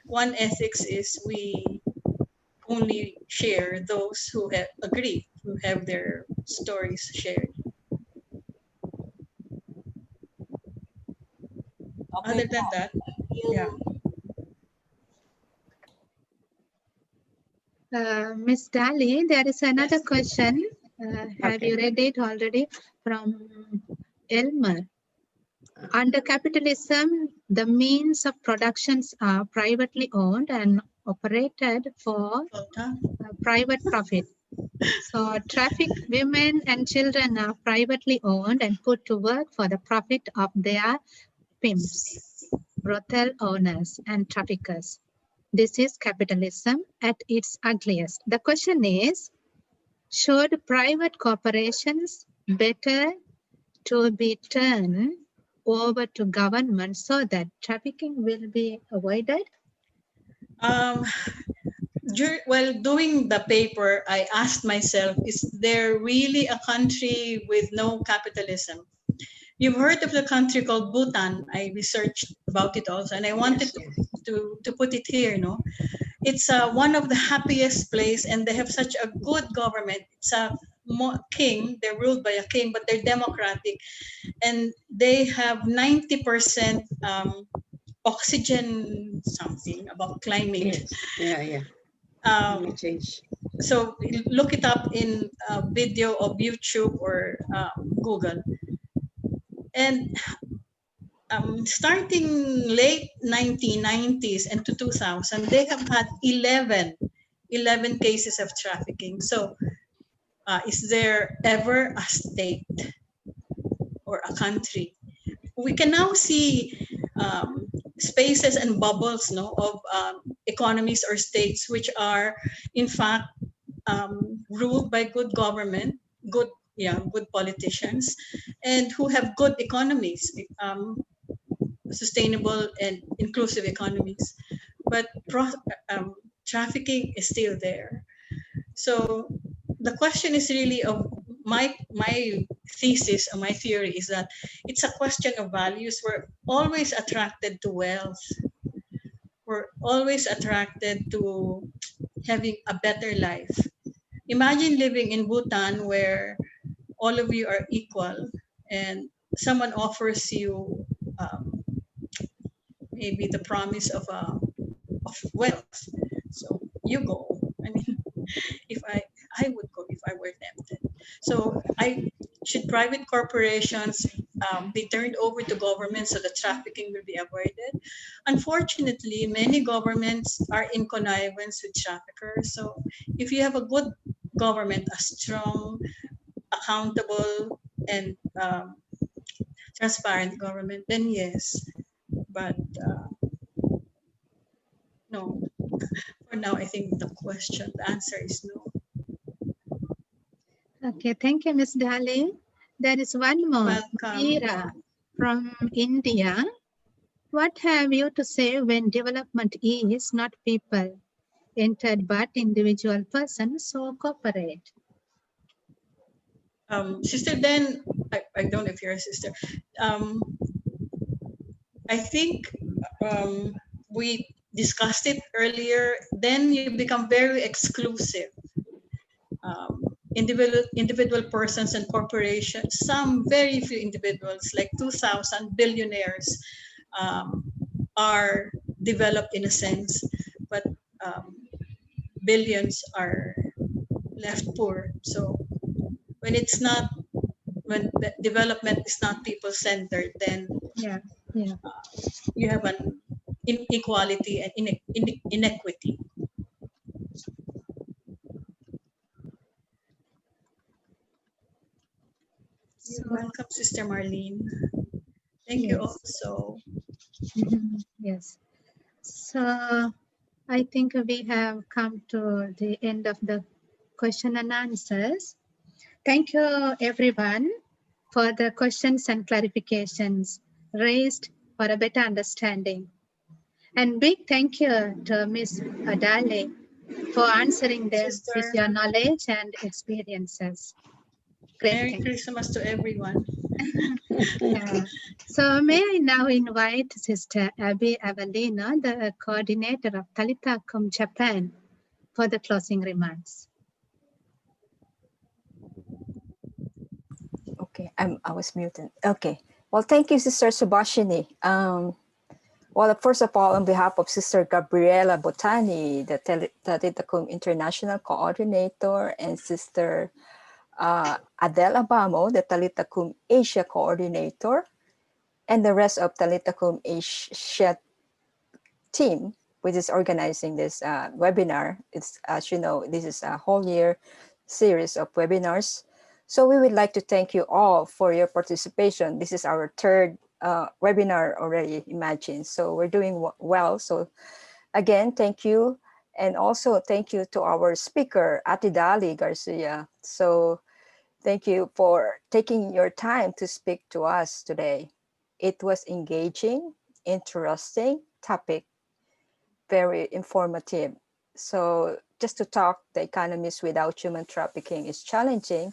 One ethics is we only share those who agree, who have their stories shared. Okay, Other than that, yeah. Miss Dali, there is another Yes. question. Have you read it already? From Elmer. Under capitalism, the means of productions are privately owned and operated for private profit. So trafficked women and children are privately owned and put to work for the profit of their pimps, brothel owners, and traffickers. This is capitalism at its ugliest. The question is, should private corporations better to be turned over to government so that trafficking will be avoided? While doing the paper, I asked myself, is there really a country with no capitalism? You've heard of the country called Bhutan. I researched about it also, and I wanted to put it here. No, it's one of the happiest place, and they have such a good government. It's a king. They're ruled by a king, but they're democratic, and they have 90% oxygen something about climate. Yeah. Change. So look it up in a video of YouTube or Google. And starting late 1990s and to 2000, they have had 11 cases of trafficking. So is there ever a state or a country? We can now see spaces and bubbles, no, of economies or states which are in fact ruled by good government, good politicians, and who have good economies, sustainable and inclusive economies. But trafficking is still there. So the question is really of my thesis or my theory is that it's a question of values. We're always attracted to wealth. We're always attracted to having a better life. Imagine living in Bhutan where all of you are equal and someone offers you maybe the promise of wealth. So you go. I mean, if I would go if I were tempted. So should private corporations be turned over to government so the trafficking will be avoided? Unfortunately, many governments are in connivance with traffickers. So if you have a good government, a strong, accountable, and transparent government, then yes. But no, for now, I think the answer is no. Okay, thank you, Ms. Dali. There is one more. Welcome. Meera from India. What have you to say when development is not people entered but individual persons so cooperate? Sister Dan, I don't know if you're a sister. I think we discussed it earlier. Then you become very exclusive. Individual persons and corporations, some very few individuals, like 2,000 billionaires, are developed in a sense, but billions are left poor. So when the development is not people-centered, then you have an inequality and inequity. You're welcome, Sister Marlene. Thank you also. Yes. So I think we have come to the end of the question and answers. Thank you everyone for the questions and clarifications raised for a better understanding. And big thank you to Ms. Adale for answering them with your knowledge and experiences. Great. Merry Christmas to everyone. So may I now invite Sister Abby Avelino, the coordinator of Talitha Japan, for the closing remarks. Okay, I was muted. Okay. Well, thank you, Sister Subhashini. Well, first of all, on behalf of Sister Gabriela Botani, the Talitha International Coordinator, and Sister Adele Abamo, the Talitha Asia Coordinator, and the rest of Talitha Asia team, which is organizing this webinar. It's, as you know, this is a whole year series of webinars. So we would like to thank you all for your participation. This is our third webinar already, imagine. So we're doing well. So again, thank you. And also thank you to our speaker, Ate Dali Garcia. So thank you for taking your time to speak to us today. It was engaging, interesting topic, very informative. So just to talk the economies without human trafficking is challenging,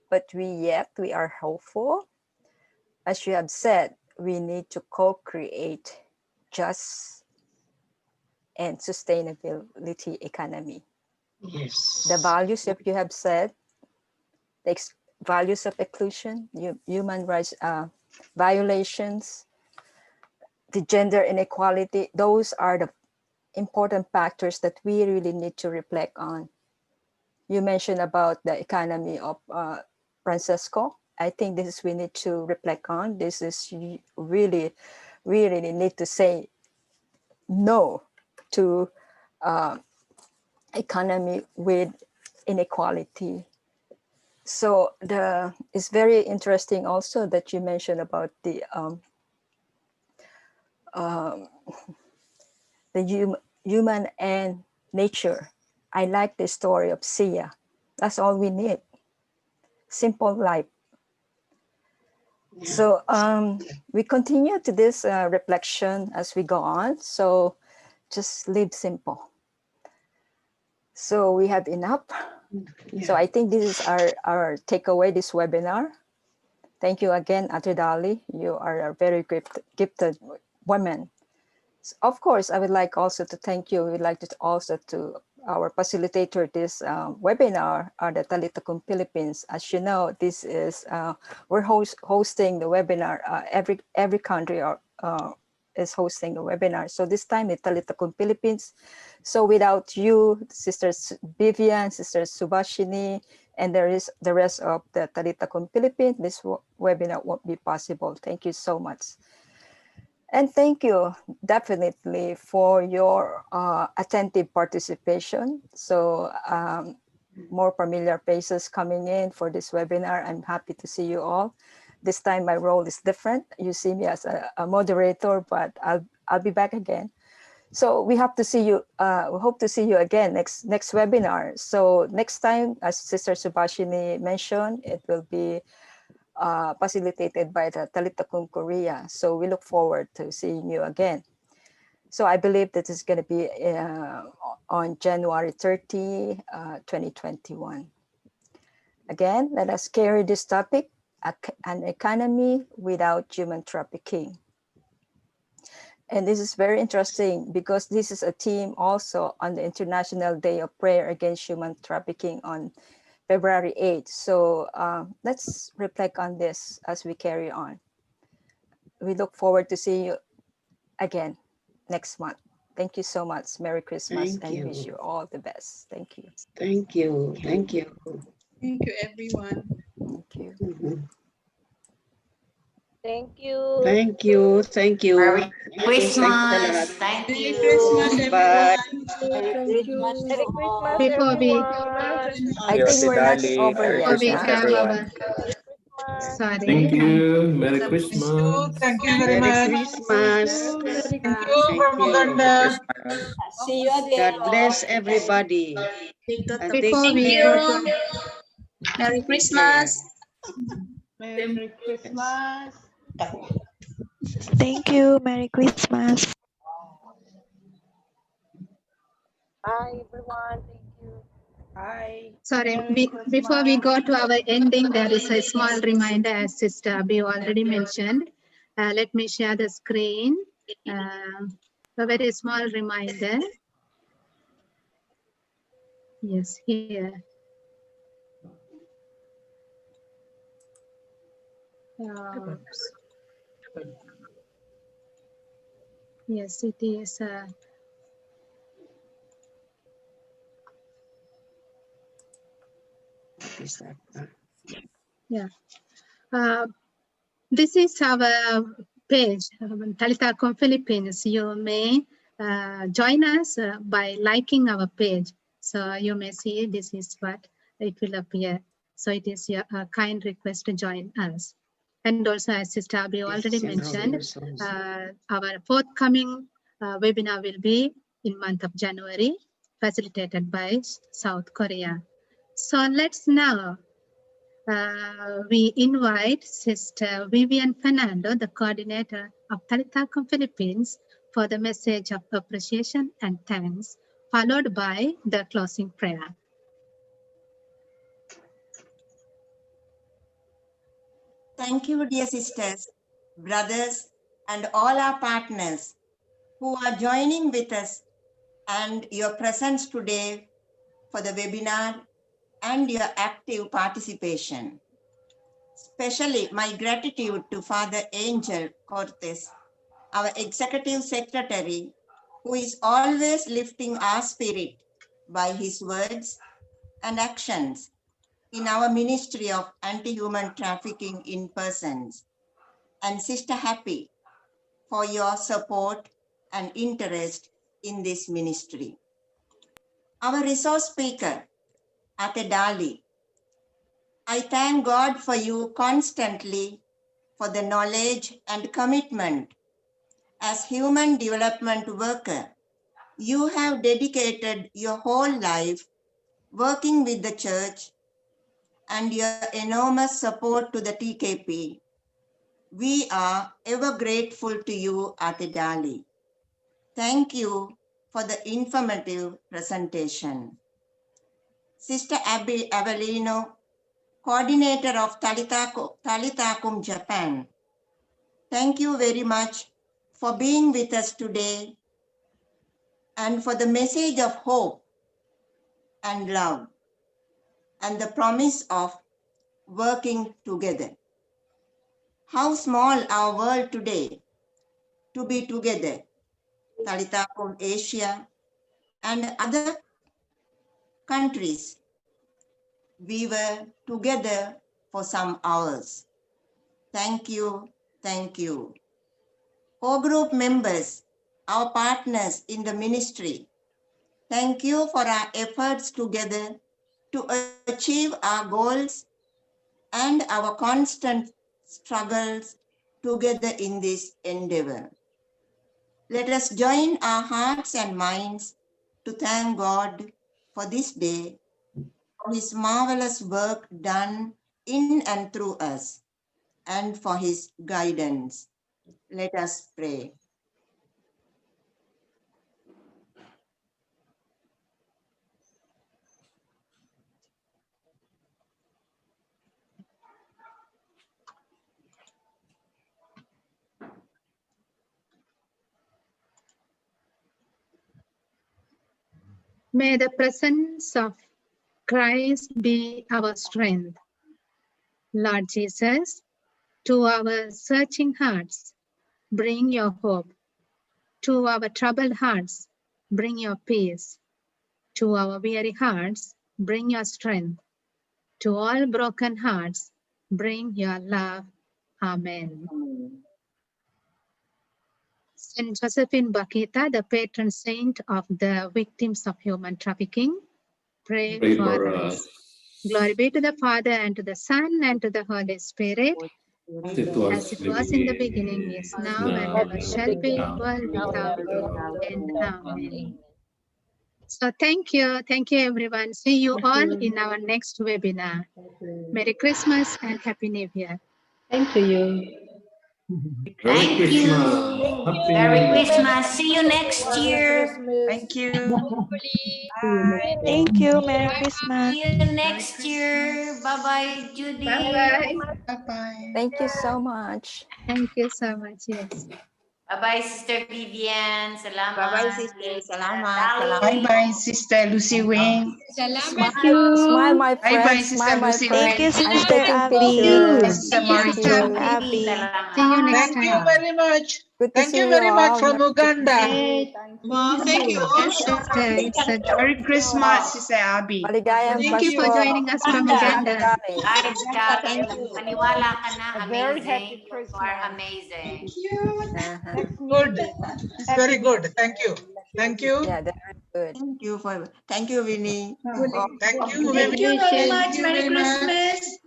but we are hopeful. As you have said, we need to co-create just and sustainability economy. Yes. The values that you have said, the values of exclusion, human rights violations, the gender inequality, those are the important factors that we really need to reflect on. You mentioned about the economy of Francesco. I think this is we need to reflect on. This is really need to say no to economy with inequality. So it's very interesting also that you mentioned about the human and nature. I like the story of Sia. That's all we need. Simple life. So we continue to this reflection as we go on. So just live simple. So we have enough. Yeah. So I think this is our takeaway, this webinar. Thank you again, Ate Dali. You are a very gifted woman. So of course, I would like also to thank you. We would like to also to our facilitator this webinar, the Talitha Philippines. As you know, this is we're hosting the webinar. Every country is hosting a webinar. So this time it's Talitha Philippines. So without you, Sisters Vivian, Sisters Subhashini, and there is the rest of the Talitha Philippines, this webinar won't be possible. Thank you so much. And thank you definitely for your attentive participation. So more familiar faces coming in for this webinar. I'm happy to see you all. This time my role is different. You see me as a moderator, but I'll be back again. So we have to see you. We hope to see you again next webinar. So next time, as Sister Subhashini mentioned, it will be facilitated by the Talitha Korea. So we look forward to seeing you again. So I believe that is going to be on January 30, 2021. Again, let us carry this topic, an economy without human trafficking. And this is very interesting because this is a theme also on the International Day of Prayer Against Human Trafficking on February 8th. So let's reflect on this as we carry on. We look forward to seeing you again next month. Thank you so much. Merry Christmas and wish you all the best. Thank you. Thank you. Thank you. Thank you, everyone. Thank you. Thank you. Thank you. Thank you. Merry Christmas. Thank Merry you. Christmas, Bye. everyone. Merry Christmas, Before we everyone. I think we're not over before yet. we Huh? have our Merry Christmas. sorry. Thank you. Merry Thank Christmas. you. Thank you very Merry much. Christmas. Thank you Thank from you. Uganda. See you again. God bless everybody. And Before thank we you. go to Merry Take care. Christmas. Merry Christmas. Thank you. Merry Christmas. Bye, everyone. Thank you. Bye. sorry, Merry before we Christmas. go to our ending, there is a small reminder as Sister Abhi already mentioned. Let me share the screen. A very small reminder. Yes, here. Yes, it is. Yeah. This is our page, Talitha Philippines. You may join us by liking our page. So you may see this is what it will appear. So it is your kind request to join us. And also, as Sister Abhi already mentioned, our forthcoming webinar will be in month of January, facilitated by South Korea. So let's now we invite Sister Vivian Fernando, the coordinator of Talitha Philippines, for the message of appreciation and thanks, followed by the closing prayer. Thank you, dear sisters, brothers, and all our partners who are joining with us and your presence today for the webinar and your active participation. Especially my gratitude to Father Angel Cortes, our Executive Secretary, who is always lifting our spirit by his words and actions in our Ministry of Anti-Human Trafficking in Persons, and Sister Happy for your support and interest in this ministry. Our resource speaker, Ate Dali, I thank God for you constantly for the knowledge and commitment as human development worker. You have dedicated your whole life working with the church and your enormous support to the TKP. We are ever grateful to you, Ate Dali. Thank you for the informative presentation. Sister Abby Avellino, coordinator of Talitha Japan. Thank you very much for being with us today and for the message of hope and love and the promise of working together. How small our world today to be together, Talitha Asia and other countries we were together for some hours. Thank you, thank you. Core group members, our partners in the ministry, thank you for our efforts together to achieve our goals and our constant struggles together in this endeavor. Let us join our hearts and minds to thank God for this day, for his marvelous work done in and through us, and for his guidance. Let us pray. May the presence of Christ be our strength. Lord Jesus, to our searching hearts, bring your hope. To our troubled hearts, bring your peace. To our weary hearts, bring your strength. To all broken hearts, bring your love. Amen. Saint Josephine Bakita, the patron saint of the victims of human trafficking, pray for us. Glory be to the Father, and to the Son, and to the Holy Spirit, as it was in the beginning, is now, and ever shall be, world without end. Amen. So thank you everyone. See you all in our next webinar. Merry Christmas and Happy New Year. Thank you. Thank you. Merry Christmas. See you next year. Thank you. Thank you. Merry Christmas. See you next year. Bye-bye, Judy. Bye-bye. Bye-bye. Thank you so much. Thank you so much. Yes. Bye-bye, Sister Vivian. Salamat. Bye-bye, sister. Salamat. Salamat. Bye-bye, Sister Lucy Wing. Smile, smile, my friend. Bye-bye, Smile, Sister my Lucy. friend. Thank you, I'm Sister taking Abby. pictures. Sister Thank you, Marichu. Sister Sister Abby. See you next Thank you time. very much. Good to Thank see you you very much all. from Uganda. Wow, thank you Yes, also. sister. It's a Merry Christmas, Sister Abby. Maligayang Thank you for Pasko. joining us from Uganda. Ay, Chaka, maniwala ka na. A very happy Amazing. You Christmas. are amazing. Uh-huh. Let's meet Good. later. It's very good. Thank you. Thank you. Yeah, they're good. Thank you, Winnie. Thank you. Thank you very much. Merry very much. Christmas.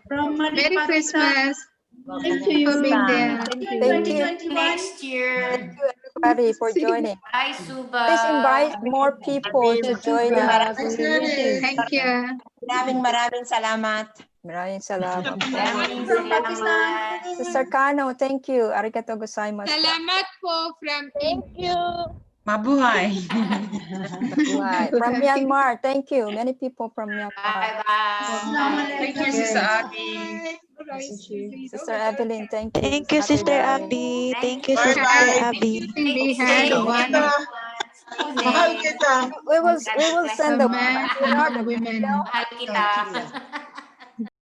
From Merry Christmas. Thank Thank you for being there. Thank you. Next year. Everybody for joining. Bye, Suba. Please invite more people to join us. Thank you. Maraming salamat. Maraming salamat po. Maraming salamat. Sister Kano, thank you. Arigato gozaimasu. Salamat po from Thank you. Mabuhay. Right. From Myanmar, thank you. Many people from Myanmar. Bye-bye. Thank you, Sister Abby. Sister Evelyn, thank you. Thank you, Sister Abby. Thank you, Sister Abby. We had one Mahal kita. We will send the men and women. Mahal kita.